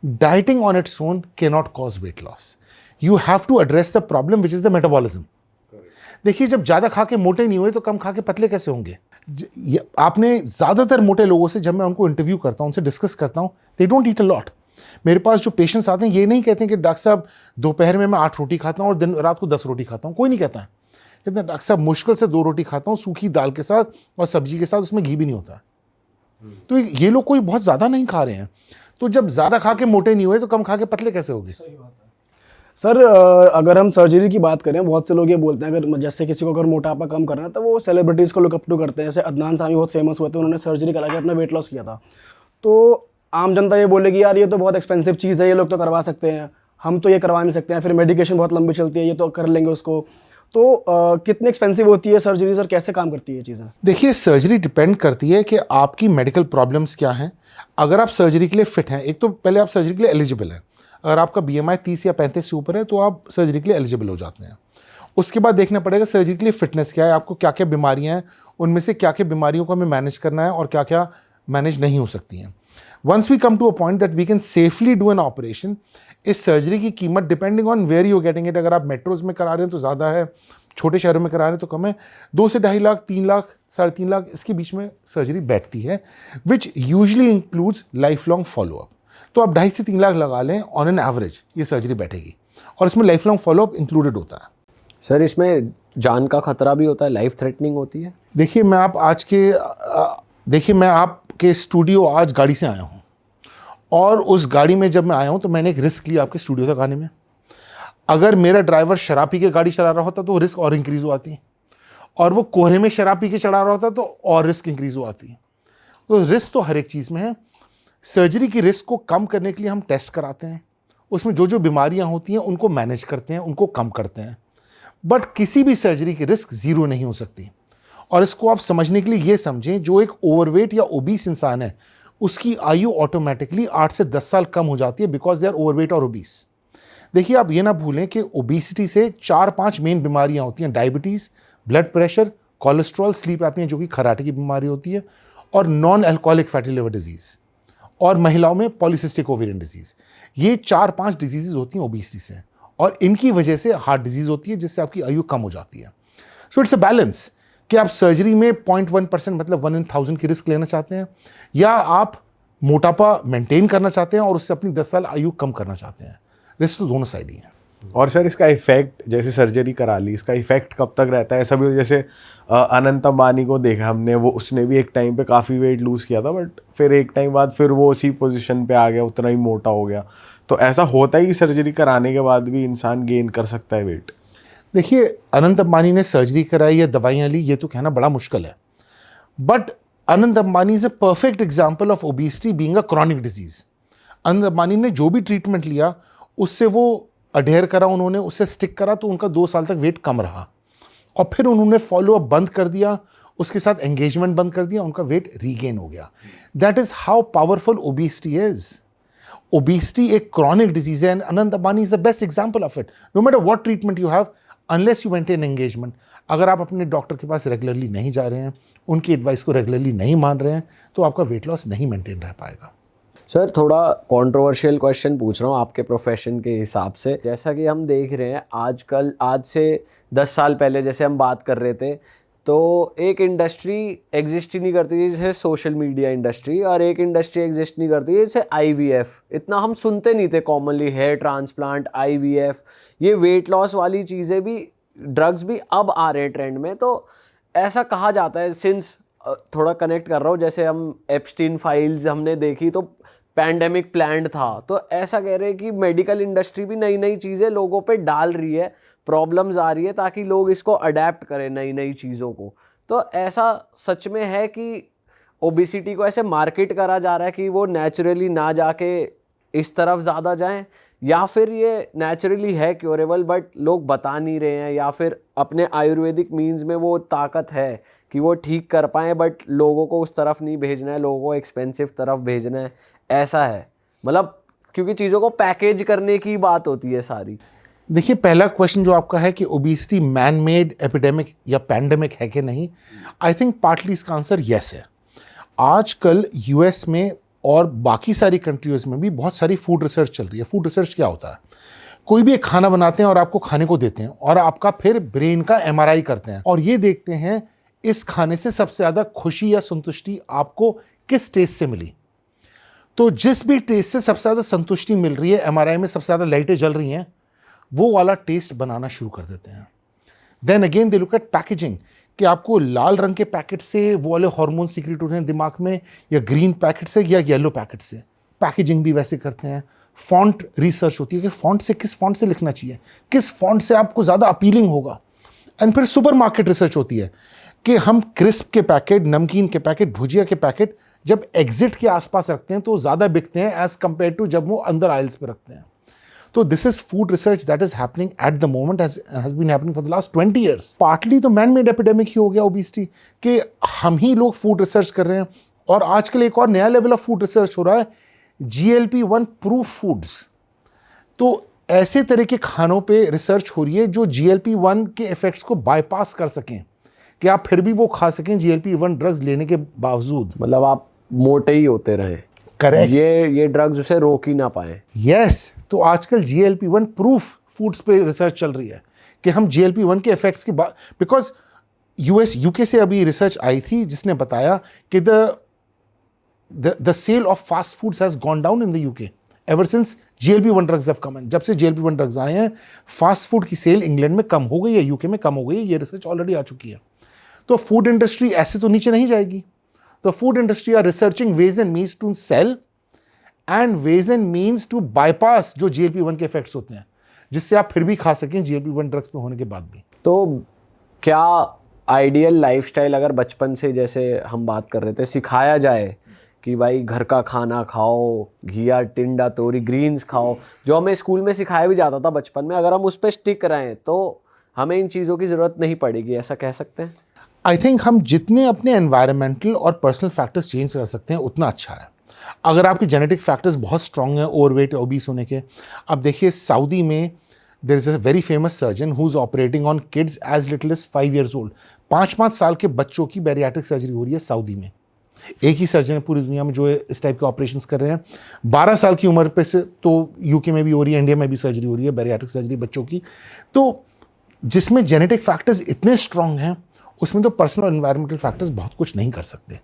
Dieting on its own can not cause weight loss. You have to address the problem which is the metabolism. देखिए, जब ज़्यादा खा के मोटे नहीं हुए तो कम खा के पतले कैसे होंगे? आपने ज़्यादातर मोटे लोगों से जब मैं उनको इंटरव्यू करता हूँ, उनसे डिस्कस करता हूँ, they don't eat a lot. मेरे पास जो पेशेंट्स आते हैं ये नहीं कहते हैं कि डॉक्टर साहब दोपहर में मैं 8 रोटी खाता हूँ और दिन रात को 10 रोटी खाता हूँ. कोई नहीं कहता है. कहते हैं डॉक्टर साहब मुश्किल से 2 रोटी खाता हूँ, सूखी दाल के साथ और सब्जी के साथ, उसमें घी भी नहीं होता. तो ये लोग कोई बहुत ज़्यादा नहीं खा रहे हैं. तो जब ज़्यादा खा के मोटे नहीं हुए तो कम खा के पतले कैसे हो गए? सर अगर हम सर्जरी की बात करें, बहुत से लोग ये बोलते हैं अगर जैसे किसी को अगर मोटापा कम करना है तो वो सेलिब्रिटीज़ को लुक अप टू करते हैं. जैसे अदनान सामी बहुत फेमस हुए थे, उन्होंने सर्जरी करा के अपना वेट लॉस किया था. तो आम जनता ये बोलेगी यार ये तो बहुत एक्सपेंसिव चीज़ है, ये लोग तो करवा सकते हैं, हम तो ये करवा नहीं सकते हैं, फिर मेडिकेशन बहुत लंबी चलती है, ये तो कर लेंगे उसको. तो कितनी एक्सपेंसिव होती है सर्जरी सर, कैसे काम करती है ये चीज़ें? देखिए, सर्जरी डिपेंड करती है कि आपकी मेडिकल प्रॉब्लम्स क्या हैं. अगर आप सर्जरी के लिए फिट हैं, एक तो पहले आप सर्जरी के लिए एलिजिबल हैं. अगर आपका BMI 30 या 35 से ऊपर है तो आप सर्जरी के लिए एलिजिबल हो जाते हैं. उसके बाद देखना पड़ेगा सर्जरी के लिए फिटनेस क्या है, आपको क्या क्या बीमारियां हैं, उनमें से क्या क्या बीमारियों को हमें मैनेज करना है और क्या क्या मैनेज नहीं हो सकती हैं. Once we come to a point that we can safely do an operation, इस सर्जरी की कीमत depending on where you getting it, अगर आप मेट्रोज में करा रहे हैं तो ज़्यादा है, छोटे शहरों में करा रहे हैं तो कम है. 2 से 2.5 लाख, 3 लाख, 3.5 लाख, इसके बीच में सर्जरी बैठती है, which usually includes life long follow up. तो आप 2.5 से 3 लाख लगा लें ऑन एन एवरेज, ये सर्जरी बैठेगी और इसमें लाइफ लॉन्ग फॉलोअप इंक्लूडेड होता है. सर इसमें जान का खतरा भी होता है, लाइफ थ्रेटनिंग होती है? देखिए, मैं आपके स्टूडियो आज गाड़ी से आया हूँ और उस गाड़ी में जब मैं आया हूँ तो मैंने एक रिस्क लिया आपके स्टूडियो तक आने में. अगर मेरा ड्राइवर शराब पी के गाड़ी चला रहा होता तो रिस्क और इंक्रीज हो आती, और वो कोहरे में शराब पी के चला रहा होता तो और रिस्क इंक्रीज हो आती. तो रिस्क तो हर एक चीज़ में है. सर्जरी की रिस्क को कम करने के लिए हम टेस्ट कराते हैं, उसमें जो जो बीमारियां होती हैं उनको मैनेज करते हैं, उनको कम करते हैं. बट किसी भी सर्जरी की रिस्क ज़ीरो नहीं हो सकती. और इसको आप समझने के लिए ये समझें, जो एक ओवरवेट या ओबीस इंसान है उसकी आयु ऑटोमेटिकली 8 से 10 साल कम हो जाती है बिकॉज दे आर ओवरवेट और ओबीस. देखिए आप ये ना भूलें कि ओबेसिटी से 4-5 मेन बीमारियां होती हैं, diabetes, blood pressure, cholesterol, sleep apnoea जो कि खराटे की बीमारी होती है, और non alcoholic fatty liver disease, और महिलाओं में पॉलीसिस्टिक ओवेरियन डिजीज़। ये 4-5 डिजीज़ होती हैं ओबेसिटी से, और इनकी वजह से हार्ट डिजीज़ होती है जिससे आपकी आयु कम हो जाती है। सो इट्स अ बैलेंस कि आप सर्जरी में 0.1% मतलब 1 in 1000 की रिस्क लेना चाहते हैं, या आप मोटापा मेंटेन करना चाहते हैं और उससे अपनी 10 साल आयु कम करना चाहते हैं। रिस्क तो दोनों साइड ही है। और सर इसका इफेक्ट, जैसे सर्जरी करा ली, इसका इफेक्ट कब तक रहता है? सभी जैसे अनंत अंबानी को देखा हमने, वो उसने भी एक टाइम पे काफ़ी वेट लूज़ किया था, बट फिर एक टाइम बाद फिर वो उसी पोजीशन पे आ गया, उतना ही मोटा हो गया। तो ऐसा होता है कि सर्जरी कराने के बाद भी इंसान गेन कर सकता है वेट? देखिए, अनंत अंबानी ने सर्जरी कराई या दवाइयाँ ली, ये तो कहना बड़ा मुश्किल है, but Anant Ambani is a perfect example of obesity being a chronic disease. Anant Ambani ने जो भी ट्रीटमेंट लिया उससे वो अडेयर करा, उन्होंने उससे स्टिक करा, तो उनका 2 साल तक वेट कम रहा, और फिर उन्होंने फॉलो अप बंद कर दिया, उसके साथ एंगेजमेंट बंद कर दिया, उनका वेट रीगेन हो गया। That is how powerful obesity is. Obesity एक क्रॉनिक डिजीज है, and Anant Ambani is the best example of it. No matter what treatment you have, unless you maintain engagement, अगर आप अपने डॉक्टर के पास रेगुलरली नहीं जा रहे हैं, उनकी एडवाइस को रेगुलरली नहीं मान रहे हैं, तो आपका वेट लॉस नहीं मेंटेन रह पाएगा। सर थोड़ा कंट्रोवर्शियल क्वेश्चन पूछ रहा हूँ आपके प्रोफेशन के हिसाब से। जैसा कि हम देख रहे हैं आजकल, आज से 10 साल पहले जैसे हम बात कर रहे थे, तो एक इंडस्ट्री एग्जिस्ट ही नहीं करती थी जैसे सोशल मीडिया इंडस्ट्री, और एक इंडस्ट्री एग्जिस्ट नहीं करती है जैसे IVF। इतना हम सुनते नहीं थे कॉमनली, हेयर ट्रांसप्लांट, IVF, ये वेट लॉस वाली चीज़ें भी, ड्रग्स भी अब आ रहे हैं ट्रेंड में। तो ऐसा कहा जाता है, सिंस थोड़ा कनेक्ट कर रहा हूँ, जैसे हम एप्स्टीन फाइल्स हमने देखी तो पैंडेमिक प्लान्ड था, तो ऐसा कह रहे हैं कि मेडिकल इंडस्ट्री भी नई नई चीज़ें लोगों पे डाल रही है, प्रॉब्लम्स आ रही है ताकि लोग इसको अडेप्ट करें नई नई चीज़ों को। तो ऐसा सच में है कि ओबेसिटी को ऐसे मार्केट करा जा रहा है कि वो नेचुरली ना जाके इस तरफ ज़्यादा जाएं, या फिर ये नेचुरली है क्योरेबल बट लोग बता नहीं रहे हैं, या फिर अपने आयुर्वेदिक मीन्स में वो ताकत है कि वो ठीक कर पाएँ बट लोगों को उस तरफ नहीं भेजना है, लोगों को एक्सपेंसिव तरफ भेजना है, ऐसा है? मतलब क्योंकि चीज़ों को पैकेज करने की बात होती है सारी। देखिए, पहला क्वेश्चन जो आपका है कि ओबेसिटी मैन मेड एपिडेमिक या पैंडेमिक है कि नहीं, आई थिंक पार्टली इसका आंसर येस है। आजकल US में और बाकी सारी कंट्रीज़ में भी बहुत सारी फूड रिसर्च चल रही है। फूड रिसर्च क्या होता है? कोई भी एक खाना बनाते हैं और आपको खाने को देते हैं, और आपका फिर ब्रेन का MRI करते हैं और ये देखते हैं इस खाने से सबसे ज़्यादा खुशी या संतुष्टि आपको किस टेस्ट से मिली। तो जिस भी टेस्ट से सबसे ज़्यादा संतुष्टि मिल रही है, MRI में सबसे ज़्यादा लाइटें जल रही हैं, वो वाला टेस्ट बनाना शुरू कर देते हैं। Then again they look at packaging, कि आपको लाल रंग के पैकेट से वो वाले हार्मोन सीक्रेट हो रहे हैं दिमाग में, या ग्रीन पैकेट से या येलो पैकेट से। पैकेजिंग भी वैसे करते हैं। फॉन्ट रिसर्च होती है कि फॉन्ट से, किस फॉन्ट से लिखना चाहिए, किस फॉन्ट से आपको ज़्यादा अपीलिंग होगा। एंड फिर सुपर मार्केट रिसर्च होती है कि हम क्रिस्प के पैकेट, नमकीन के पैकेट, भुजिया के पैकेट जब एग्जिट के आसपास रखते हैं तो ज़्यादा बिकते हैं एज कंपेयर टू जब वो अंदर आइल्स पे रखते हैं। तो this is food research that is happening at the moment, has been happening for the last 20 years। Partly तो मैन मेड एपिडेमिक ही हो गया ओबेसिटी, कि हम ही लोग फूड रिसर्च कर रहे हैं। और आजकल एक और नया लेवल ऑफ फूड रिसर्च हो रहा है, GLP-1 प्रूफ फूड्स। तो ऐसे तरह के खानों पे रिसर्च हो रही है जो GLP-1 के इफेक्ट्स को बाईपास कर सकें, कि आप फिर भी वो खा सकें GLP-1 ड्रग्स लेने के बावजूद। मतलब आप मोटे ही होते रहें। करेक्ट। ये ड्रग्स उसे रोक ही ना पाए। यस। तो आजकल GLP-1 प्रूफ फूड्स पे रिसर्च चल रही है कि हम GLP-1 के इफेक्ट्स की बात, बिकॉज UK से अभी रिसर्च आई थी जिसने बताया कि the sale of fast foods has gone down in the UK ever since GLP-1 drugs have come in. जब से GLP-1 ड्रग्स आए हैं, फास्ट फूड की सेल इंग्लैंड में कम हो गई है, UK में कम हो गई है। ये रिसर्च ऑलरेडी आ चुकी है। तो फूड इंडस्ट्री ऐसे तो नीचे नहीं जाएगी। तो food industry are researching ways and means to sell and ways and means to bypass जो GLP-1 के इफेक्ट्स होते हैं, जिससे आप फिर भी खा सकें GLP-1 ड्रग्स पे होने के बाद भी। तो क्या आइडियल लाइफस्टाइल अगर बचपन से, जैसे हम बात कर रहे थे, सिखाया जाए कि भाई घर का खाना खाओ, घिया, टिंडा, तोरी, ग्रीन्स खाओ, जो हमें स्कूल में सिखाया भी जाता था बचपन में, अगर हम उस पर स्टिक रहें तो हमें इन चीज़ों की ज़रूरत नहीं पड़ेगी, ऐसा कह सकते हैं? आई थिंक हम जितने अपने एनवायरमेंटल और पर्सनल फैक्टर्स चेंज कर सकते हैं उतना अच्छा है। अगर आपके जेनेटिक फैक्टर्स बहुत स्ट्रांग हैं ओवरवेट ओबीस होने के, अब देखिए सऊदी में there is a very famous surgeon who is operating on kids as little as 5 years old। 5-5 साल के बच्चों की बैरियाट्रिक सर्जरी हो रही है सऊदी में। एक ही सर्जन है पूरी दुनिया में जो इस टाइप के ऑपरेशंस कर रहे हैं। 12 साल की उम्र पे से तो यूके में भी हो रही है, इंडिया में भी सर्जरी हो रही है बैरियाट्रिक सर्जरी बच्चों की। तो जिसमें जेनेटिक फैक्टर्स इतने स्ट्रांग हैं उसमें तो पर्सनल और एनवायरमेंटल फैक्टर्स बहुत कुछ नहीं कर सकते।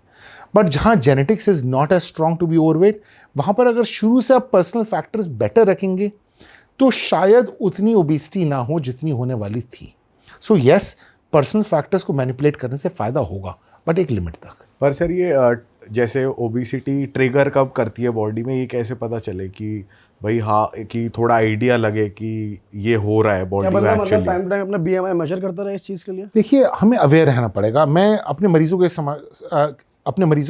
बट जहाँ genetics is not as strong to be overweight, वहाँ पर अगर शुरू से आप पर्सनल फैक्टर्स बेटर रखेंगे तो शायद उतनी ओबेसिटी ना हो जितनी होने वाली थी। सो येस, पर्सनल फैक्टर्स को मैनिपुलेट करने से फ़ायदा होगा बट एक लिमिट तक। पर सर ये जैसे ओबिसिटी ट्रिगर कब करती है बॉडी में, ये कैसे पता चले कि भाई हाँ कि थोड़ा आइडिया लगे कि ये हो रहा है क्या बॉडी में बंदा मतलब एक्चुअली? टाइम टू टाइम अपना BMI मेजर करता रहे इस चीज़ के लिए? देखिए, हमें अवेयर रहना पड़ेगा। मैं अपने मरीजों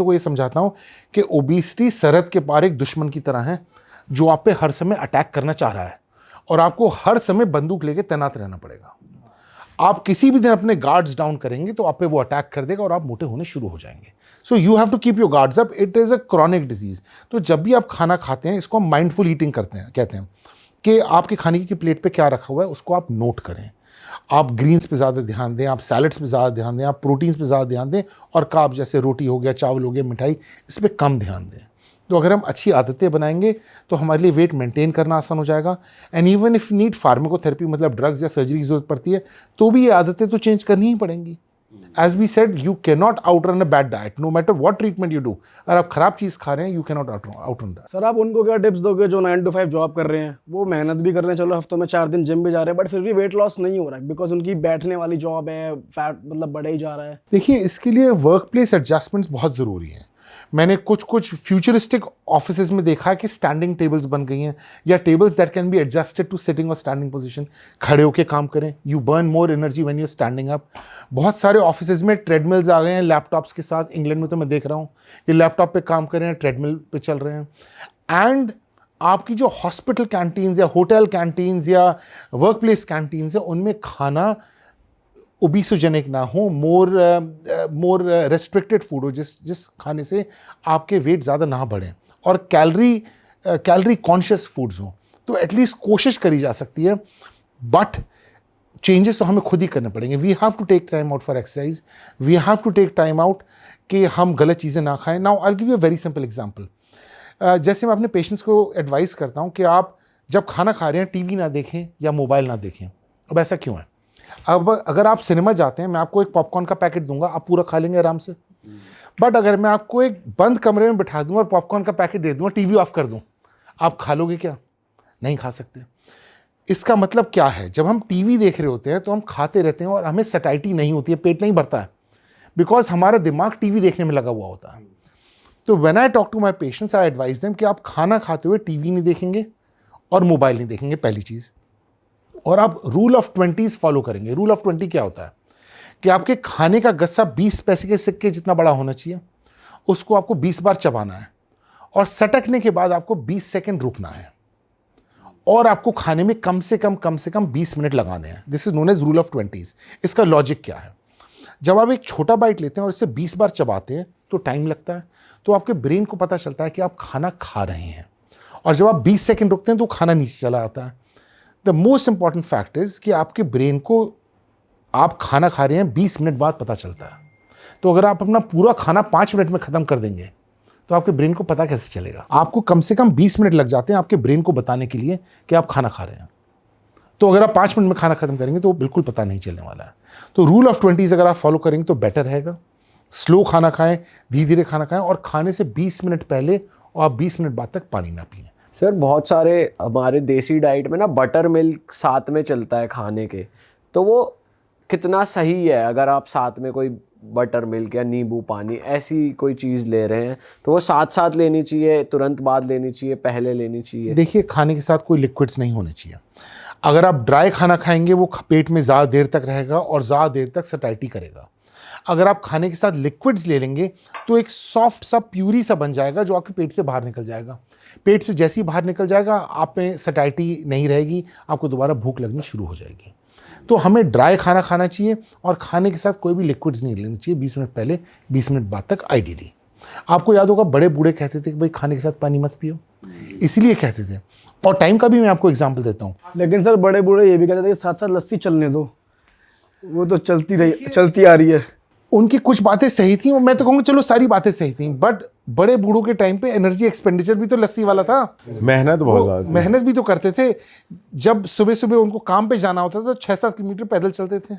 को ये समझाता हूँ कि ओबेसिटी सरहद के पार एक दुश्मन की तरह है जो आप पे हर समय अटैक करना चाह रहा है और आपको हर समय बंदूक लेके तैनात रहना पड़ेगा। आप किसी भी दिन अपने गार्ड्स डाउन करेंगे तो आप पे वो अटैक कर देगा और आप मोटे होने शुरू हो जाएंगे। So you have to keep your guards up. It is a chronic disease. तो जब भी आप खाना खाते हैं, इसको हम माइंडफुल ईटिंग कहते हैं कि आपके खाने की प्लेट पे क्या रखा हुआ है उसको आप नोट करें। आप ग्रीन्स पे ज़्यादा ध्यान दें, आप सैलड्स पे ज़्यादा ध्यान दें, आप प्रोटीन्स पे ज़्यादा ध्यान दें और कार्ब्स जैसे रोटी हो गया, चावल हो गया, मिठाई, इस पर कम ध्यान दें। तो अगर हम अच्छी आदतें बनाएंगे तो हमारे लिए वेट मेंटेन करना आसान हो जाएगा। And even if need pharmacotherapy, मतलब ड्रग्स या सर्जरी की जरूरत पड़ती है, तो भी ये आदतें तो चेंज करनी ही पड़ेंगी। As we said, you can not outrun a bad diet no matter what treatment you do. अगर आप खराब चीज़ खा रहे हैं, you can not outrun that. Sir आप उनको क्या टिप्स दोगे जो 9 to 5 जॉब कर रहे हैं, वो मेहनत भी कर रहे हैं, चलो हफ्तों में 4 दिन जिम भी जा रहे हैं, बट फिर भी वेट लॉस नहीं हो रहा है बिकॉज उनकी बैठने वाली जॉब है, फैट मतलब बढ़े ही जा रहा है? देखिए, इसके लिए वर्क प्लेस एडजस्टमेंट्स बहुत ज़रूरी हैं। मैंने कुछ फ्यूचरिस्टिक ऑफिसेज में देखा है कि स्टैंडिंग टेबल्स बन गई हैं या tables that can be adjusted to sitting और स्टैंडिंग पोजीशन। खड़े होकर काम करें, you burn more energy when you standing up. बहुत सारे ऑफिसेज में ट्रेडमिल्स आ गए हैं लैपटॉप्स के साथ। इंग्लैंड में तो मैं देख रहा हूँ कि लैपटॉप पे काम कर रहे हैं, ट्रेडमिल पे चल रहे हैं। एंड आपकी जो हॉस्पिटल कैंटीन्स या होटल कैंटीन्स या वर्क प्लेस कैंटीन्स है, उनमें खाना ओबीसोजेनिक ना हो, मोर रेस्ट्रिक्टेड फूड हो, जिस खाने से आपके वेट ज़्यादा ना बढ़ें, और कैलोरी कॉन्शियस फूड्स हों। तो एटलीस्ट कोशिश करी जा सकती है, बट चेंजेस तो हमें खुद ही करने पड़ेंगे। We have to take time out for exercise, we have to take time out कि हम गलत चीज़ें ना खाएं। Now I will give you a very simple example. जैसे मैं अपने पेशेंट्स को एडवाइस करता हूं कि आप जब खाना खा रहे हैं टीवी ना देखें या मोबाइल ना देखें। अब ऐसा क्यों है? अब अगर आप सिनेमा जाते हैं, मैं आपको एक पॉपकॉर्न का पैकेट दूंगा, आप पूरा खा लेंगे आराम से। बट अगर मैं आपको एक बंद कमरे में बिठा दूं और पॉपकॉर्न का पैकेट दे दूंगा, टीवी ऑफ कर दूं, आप खा लोगे क्या? नहीं खा सकते। इसका मतलब क्या है? जब हम टीवी देख रहे होते हैं तो हम खाते रहते हैं और हमें सटाइटी नहीं होती है, पेट नहीं भरता है, बिकॉज हमारा दिमाग टीवी देखने में लगा हुआ होता है। तो when I talk to my patients, I advise them कि आप खाना खाते हुए टीवी नहीं देखेंगे और मोबाइल नहीं देखेंगे, पहली चीज़। और आप रूल ऑफ 20s फॉलो करेंगे। रूल ऑफ 20 क्या होता है कि आपके खाने का गस्सा 20 पैसे के सिक्के जितना बड़ा होना चाहिए, उसको आपको 20 बार चबाना है और सटकने के बाद आपको 20 सेकंड रुकना है और आपको खाने में कम से कम 20 मिनट लगाने हैं। This is known as rule of 20s। इसका लॉजिक क्या है? जब आप एक छोटा बाइट लेते हैं और इससे 20 बार चबाते हैं तो टाइम लगता है, तो आपके ब्रेन को पता चलता है कि आप खाना खा रहे हैं, और जब आप 20 सेकंड रुकते हैं तो खाना नीचे चला आता है। The most important fact is कि आपके ब्रेन को आप खाना खा रहे हैं 20 मिनट बाद पता चलता है। तो अगर आप अपना पूरा खाना 5 मिनट में ख़त्म कर देंगे तो आपके ब्रेन को पता कैसे चलेगा? आपको कम से कम 20 मिनट लग जाते हैं आपके ब्रेन को बताने के लिए कि आप खाना खा रहे हैं। तो अगर आप 5 मिनट में खाना खत्म करेंगे तो बिल्कुल पता नहीं चलने वाला है। तो रूल ऑफ 20s अगर आप फॉलो करेंगे तो बेटर रहेगा। स्लो खाना खाएं, धीरे धीरे खाना खाएं, और खाने से 20 मिनट पहले और आप 20 मिनट बाद तक पानी ना पिएं। सर बहुत सारे हमारे देसी डाइट में ना बटर मिल्क साथ में चलता है खाने के, तो वो कितना सही है? अगर आप साथ में कोई बटर मिल्क या नींबू पानी ऐसी कोई चीज़ ले रहे हैं तो वो साथ साथ लेनी चाहिए, तुरंत बाद लेनी चाहिए, पहले लेनी चाहिए? देखिए, खाने के साथ कोई लिक्विड्स नहीं होने चाहिए। अगर आप ड्राई खाना खाएंगे वो पेट में ज़्यादा देर तक रहेगा और ज़्यादा देर तक सटाइटी करेगा। अगर आप खाने के साथ लिक्विड्स ले लेंगे तो एक सॉफ्ट सा प्यूरी सा बन जाएगा जो आपके पेट से बाहर निकल जाएगा। पेट से जैसे ही बाहर निकल जाएगा आप में सटाइटी नहीं रहेगी, आपको दोबारा भूख लगनी शुरू हो जाएगी। तो हमें ड्राई खाना खाना चाहिए और खाने के साथ कोई भी लिक्विड्स नहीं लेनी चाहिए 20 मिनट पहले, 20 मिनट बाद तक आइडियली। आपको याद होगा बड़े बूढ़े कहते थे कि भाई खाने के साथ पानी मत पियो, इसीलिए कहते थे। और टाइम का भी मैं आपको एग्जाम्पल देता हूँ। लेकिन सर बड़े बूढ़े ये भी कहते थे कि साथ साथ लस्सी चलने दो, वो तो चलती आ रही है। उनकी कुछ बातें सही थी और मैं तो कहूँगा चलो सारी बातें सही थी, बट बड़े बूढ़ों के टाइम पे एनर्जी एक्सपेंडिचर भी तो लस्सी वाला था। मेहनत बहुत ज़्यादा। मेहनत भी तो करते थे। जब सुबह सुबह उनको काम पे जाना होता था तो 6-7 किलोमीटर पैदल चलते थे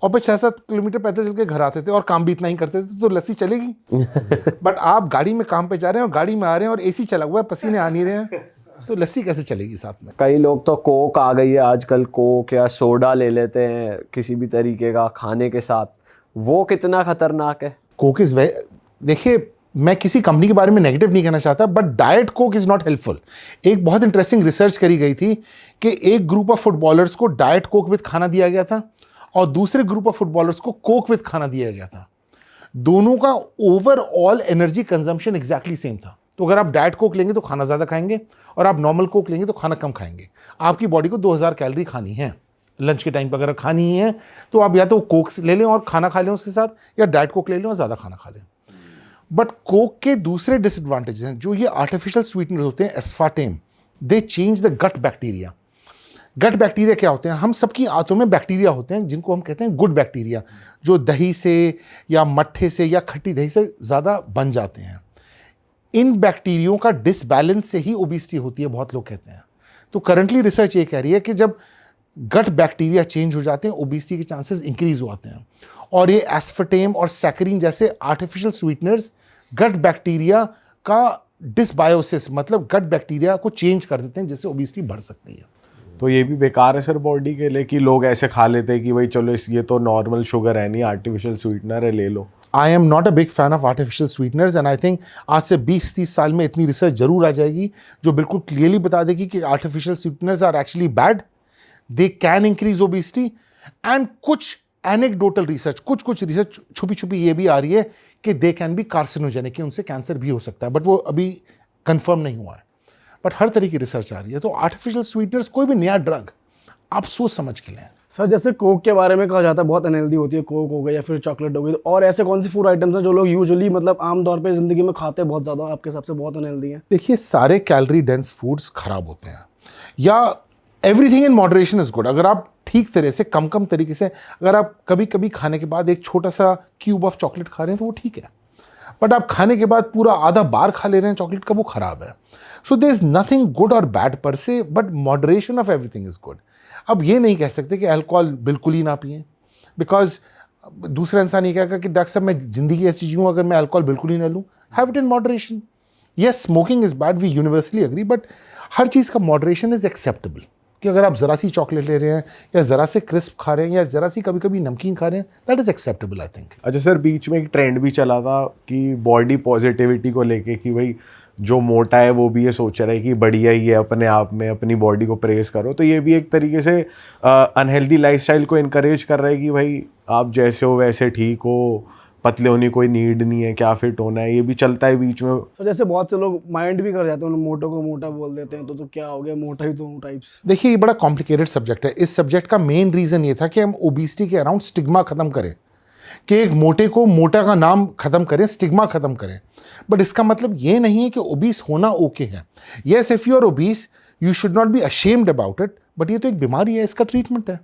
और फिर 6-7 किलोमीटर पैदल चल के घर आते थे और काम भी इतना ही करते थे, तो लस्सी चलेगी। बट आप गाड़ी में काम पे जा रहे हैं और गाड़ी में आ रहे हैं और एसी चला हुआ है, पसीने आ नहीं रहे हैं, तो लस्सी कैसे चलेगी साथ में। कई लोग तो कोक आ गई है आजकल, कोक या सोडा ले लेते हैं किसी भी तरीके का खाने के साथ, वो कितना खतरनाक है? कोक इज देखिए, मैं किसी कंपनी के बारे में नेगेटिव नहीं कहना चाहता, but diet Coke is not helpful. एक बहुत इंटरेस्टिंग रिसर्च करी गई थी कि एक ग्रुप ऑफ फुटबॉलर्स को डाइट कोक विद खाना दिया गया था और दूसरे ग्रुप ऑफ फुटबॉलर्स को कोक विद खाना दिया गया था। दोनों का overall energy consumption exactly same था। तो अगर आप डाइट कोक लेंगे तो खाना ज़्यादा खाएंगे और आप नॉर्मल कोक लेंगे तो खाना कम खाएंगे। आपकी बॉडी को 2000 कैलोरी खानी है लंच के टाइम पर। अगर खानी ही है तो आप या तो कोक ले लें और खाना खा लें उसके साथ, या डाइट कोक ले लें और ज़्यादा खाना खा लें। बट कोक के दूसरे डिसएडवांटेजेस हैं, जो ये आर्टिफिशियल स्वीटनर्स होते हैं aspartame, they change the gut bacteria. Gut bacteria क्या होते हैं? हम सबकी आंतों में बैक्टीरिया होते हैं जिनको हम कहते हैं गुड बैक्टीरिया, जो दही से या मट्ठे से या खट्टी दही से ज़्यादा बन जाते हैं। इन बैक्टीरियों का डिसबैलेंस से ही ओबेसिटी होती है, बहुत लोग कहते हैं। तो करंटली रिसर्च ये कह रही है कि जब गट बैक्टीरिया चेंज हो जाते हैं, ओबेसिटी के चांसेस इंक्रीज होते हैं। और ये एस्पार्टेम और सैकरीन जैसे आर्टिफिशियल स्वीटनर्स गट बैक्टीरिया का डिसबायोसिस, मतलब गट बैक्टीरिया को चेंज कर देते हैं, जिससे ओबेसिटी बढ़ सकती है। तो ये भी बेकार है सर बॉडी के लिए कि लोग ऐसे खा लेते हैं कि भाई चलो ये तो नॉर्मल शुगर है नहीं, आर्टिफिशियल स्वीटनर है, ले लो। I am not a big fan of artificial sweeteners and I think आज से 20-30 साल में इतनी रिसर्च जरूर आ जाएगी जो बिल्कुल क्लियरली बता देगी कि artificial sweeteners are actually bad, they can increase obesity. And कुछ एनेक्डोटल रिसर्च, कुछ रिसर्च छुपी छुपी ये भी आ रही है कि दे कैन बी कार्सिनोजेनिक, उनसे कैंसर भी हो सकता है, बट वो अभी कंफर्म नहीं हुआ है। बट हर तरह की रिसर्च आ रही है। तो आर्टिफिशियल स्वीटनर्स, कोई भी नया ड्रग आप सोच समझ के लें। सर जैसे कोक के बारे में कहा जाता है बहुत अनहेल्दी होती है, कोक हो गई या फिर चॉकलेट हो गई, और ऐसे कौन सी फूड आइटम्स हैं जो लोग यूजुअली मतलब आमतौर पे ज़िंदगी में खाते हैं बहुत ज़्यादा, आपके हिसाब से बहुत अनहेल्दी हैं? देखिए, सारे कैलोरी डेंस फूड्स खराब होते हैं, या everything in moderation is good. अगर आप ठीक तरह से कम तरीके से, अगर आप कभी कभी खाने के बाद एक छोटा सा क्यूब ऑफ चॉकलेट खा रहे हैं तो वो ठीक है, बट आप खाने के बाद पूरा आधा बार खा ले रहे हैं चॉकलेट का, वो खराब है। So there is nothing good और bad per se, but moderation of everything is good. अब ये नहीं कह सकते कि अल्कोहल बिल्कुल ही ना पिएं, बिकॉज दूसरा इंसान ये कहेगा कि डॉक्टर साहब मैं जिंदगी ऐसी जीऊँ अगर मैं अल्कोहल बिल्कुल ही ना लूँ। Have it in moderation. Yes, smoking is bad, we universally agree, but हर चीज़ का मॉडरेशन इज एक्सेप्टेबल। कि अगर आप ज़रा सी चॉकलेट ले रहे हैं या ज़रा से क्रिस्प खा रहे हैं या ज़रा सी कभी कभी नमकीन खा रहे हैं, that is acceptable I think. अच्छा सर, बीच में एक ट्रेंड भी चला था कि बॉडी पॉजिटिविटी को लेके कि भाई जो मोटा है वो भी ये सोच रहा है कि बढ़िया ही है अपने आप में, अपनी बॉडी को प्रेस करो। तो ये भी एक तरीके से अनहेल्दी लाइफस्टाइल को इनकरेज कर रहा है कि भाई आप जैसे हो वैसे ठीक हो, पतले होने कोई नीड नहीं है, क्या फिट होना है, ये भी चलता है बीच में। तो जैसे बहुत से लोग माइंड भी कर जाते हैं, उन मोटो को मोटा बोल देते हैं, तो क्या हो गया, मोटा ही तो हूँ टाइप्स। देखिए, ये बड़ा कॉम्प्लिकेटेड सब्जेक्ट है। इस सब्जेक्ट का मेन रीज़न ये था कि हम ओबेसिटी के अराउंड स्टिग्मा ख़त्म करें, कि एक मोटे को मोटा का नाम ख़त्म करें, स्टिग्मा ख़त्म करें। बट इसका मतलब ये नहीं है कि ओबीस होना ओके है। Yes, if you are obese you should not be ashamed about it, but ये तो एक बीमारी है, इसका ट्रीटमेंट है।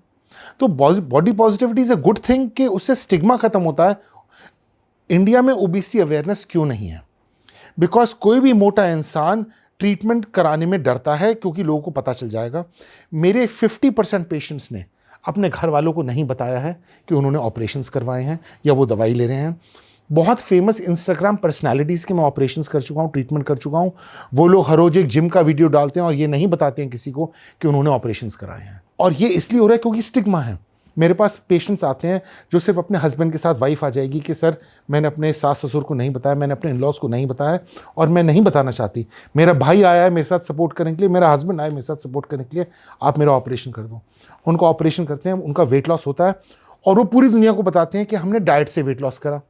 तो body positivity is a good thing कि उससे स्टिग्मा ख़त्म होता है। इंडिया में ओबेसिटी अवेयरनेस क्यों नहीं है? बिकॉज कोई भी मोटा इंसान ट्रीटमेंट कराने में डरता है क्योंकि लोगों को पता चल जाएगा। मेरे 50% पेशेंट्स ने अपने घर वालों को नहीं बताया है कि उन्होंने ऑपरेशंस करवाए हैं या वो दवाई ले रहे हैं। बहुत फेमस इंस्टाग्राम पर्सनालिटीज़ के मैं ऑपरेशंस कर चुका हूँ, ट्रीटमेंट कर चुका हूँ। वो लोग हर रोज एक जिम का वीडियो डालते हैं और ये नहीं बताते हैं किसी को कि उन्होंने ऑपरेशंस कराए हैं। और ये इसलिए हो रहा है क्योंकि स्टिग्मा है। मेरे पास पेशेंट्स आते हैं जो सिर्फ अपने हस्बैंड के साथ, वाइफ आ जाएगी कि सर मैंने अपने सास ससुर को नहीं बताया, मैंने अपने इन-लॉज को नहीं बताया और मैं नहीं बताना चाहती। मेरा भाई आया है मेरे साथ सपोर्ट करने के लिए, मेरा हस्बैंड आया मेरे साथ सपोर्ट करने के लिए, आप मेरा ऑपरेशन कर दो। उनको ऑपरेशन करते हैं, उनका वेट लॉस होता है और वो पूरी दुनिया को बताते हैं कि हमने डाइट से वेट लॉस करा।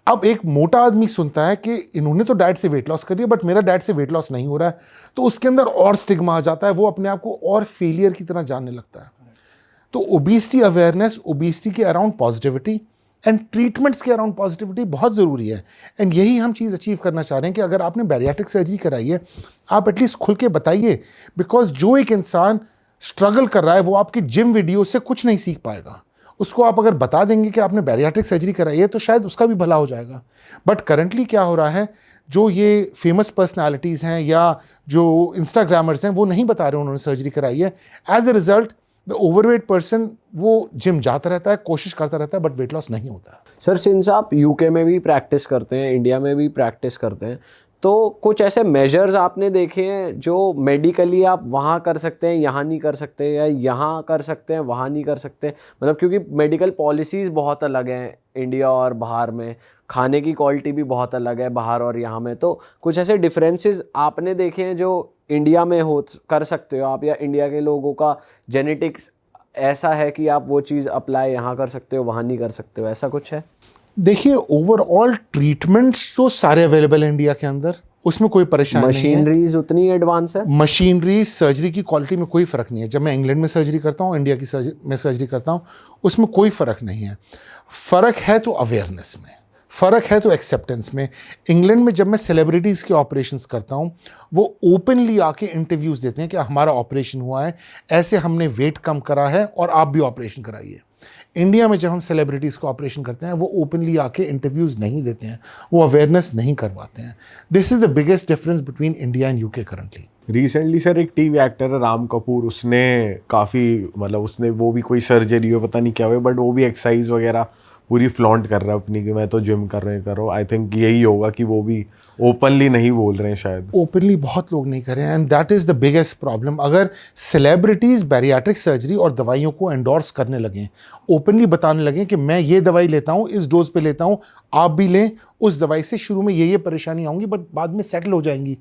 अब एक मोटा आदमी सुनता है कि इन्होंने तो डाइट से वेट लॉस कर दिया बट मेरा डाइट से वेट लॉस नहीं हो रहा है, तो उसके अंदर और स्टिग्मा आ जाता है, वो अपने आप को और फेलियर की तरह जानने लगता है। तो ओबेसिटी अवेयरनेस, ओबेसिटी के अराउंड पॉजिटिविटी, एंड ट्रीटमेंट्स के अराउंड पॉजिटिविटी बहुत ज़रूरी है। एंड यही हम चीज़ अचीव करना चाह रहे हैं कि अगर आपने बैरियाट्रिक सर्जरी कराई है, आप एटलीस्ट खुल के बताइए, बिकॉज जो एक इंसान स्ट्रगल कर रहा है वो आपकी जिम वीडियो से कुछ नहीं सीख पाएगा। उसको आप अगर बता देंगे कि आपने बैरियाट्रिक सर्जरी कराई है तो शायद उसका भी भला हो जाएगा। बट करंटली क्या हो रहा है, जो ये फेमस पर्सनालिटीज़ हैं या जो इंस्टाग्रामर्स हैं वो नहीं बता रहे उन्होंने सर्जरी कराई है। As a result the overweight person वो जिम जाता रहता है, कोशिश करता रहता है, बट वेट लॉस नहीं होता। सर सिंस आप यूके में भी प्रैक्टिस करते हैं, इंडिया में भी प्रैक्टिस करते हैं, तो कुछ ऐसे मेजर्स आपने देखे हैं जो मेडिकली आप वहाँ कर सकते हैं यहाँ नहीं कर सकते, या यहाँ कर सकते हैं वहाँ नहीं कर सकते? मतलब क्योंकि मेडिकल पॉलिसीज़ बहुत अलग हैं इंडिया और बाहर में, खाने की क्वालिटी भी बहुत अलग है बाहर और यहाँ में, तो कुछ ऐसे डिफरेंसेस आपने देखे हैं जो इंडिया में हो कर सकते हो आप, या इंडिया के लोगों का जेनेटिक्स ऐसा है कि आप वो चीज़ अप्लाई यहाँ कर सकते हो वहाँ नहीं कर सकते हो, ऐसा कुछ है? देखिए, ओवरऑल ट्रीटमेंट्स तो सारे अवेलेबल है इंडिया के अंदर, उसमें कोई परेशानी नहीं है। मशीनरीज उतनी एडवांस है? मशीनरी, सर्जरी की क्वालिटी में कोई फ़र्क नहीं है। जब मैं इंग्लैंड में सर्जरी करता हूँ, इंडिया की में सर्जरी करता हूँ, उसमें कोई फ़र्क नहीं है। फ़र्क है तो अवेयरनेस में, फ़र्क है तो एक्सेप्टेंस में। इंग्लैंड में जब मैं सेलिब्रिटीज़ के ऑपरेशंस करता हूँ, वो ओपनली आके इंटरव्यूज़ देते हैं कि हमारा ऑपरेशन हुआ है, ऐसे हमने वेट कम करा है और आप भी ऑपरेशन कराइए। इंडिया में जब हम सेलिब्रिटीज़ का ऑपरेशन करते हैं, वो ओपनली आके इंटरव्यूज़ नहीं देते हैं, वो अवेयरनेस नहीं करवाते हैं। This is the biggest difference between India and UK currently. Recently sir एक टीवी एक्टर है राम कपूर, उसने काफ़ी मतलब उसने वो भी कोई सर्जरी हो पता नहीं क्या हुआ, बट वो भी एक्सरसाइज वगैरह पूरी फ्लॉन्ट कर रहा है अपनी कि मैं तो जिम कर रहे करो। आई थिंक यही होगा कि वो भी ओपनली नहीं बोल रहे हैं शायद। ओपनली बहुत लोग नहीं कर रहे हैं, and that is the biggest problem. अगर सेलिब्रिटीज़ बैरियाट्रिक सर्जरी और दवाइयों को एंडोर्स करने लगें, ओपनली बताने लगें कि मैं ये दवाई लेता हूँ, इस डोज पे लेता हूँ, आप भी लें, उस दवाई से शुरू में ये परेशानी आऊँगी बट बाद में सेटल हो जाएंगी,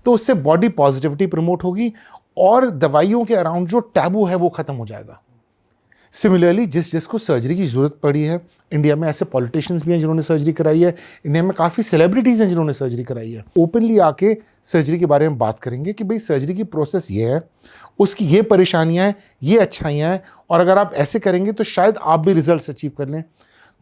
तो उससे बॉडी पॉजिटिविटी प्रमोट होगी और दवाइयों के अराउंड जो टैबू है वो ख़त्म हो जाएगा। सिमिलरली जिसको सर्जरी की ज़रूरत पड़ी है, इंडिया में ऐसे पॉलिटिशियंस भी हैं जिन्होंने सर्जरी कराई है, इंडिया में काफ़ी सेलिब्रिटीज़ हैं जिन्होंने सर्जरी कराई है। ओपनली आके सर्जरी के बारे में बात करेंगे कि भाई सर्जरी की प्रोसेस ये है, उसकी ये परेशानियाँ हैं, ये अच्छाइयाँ हैं, और अगर आप ऐसे करेंगे तो शायद आप भी रिजल्ट्स अचीव कर लें,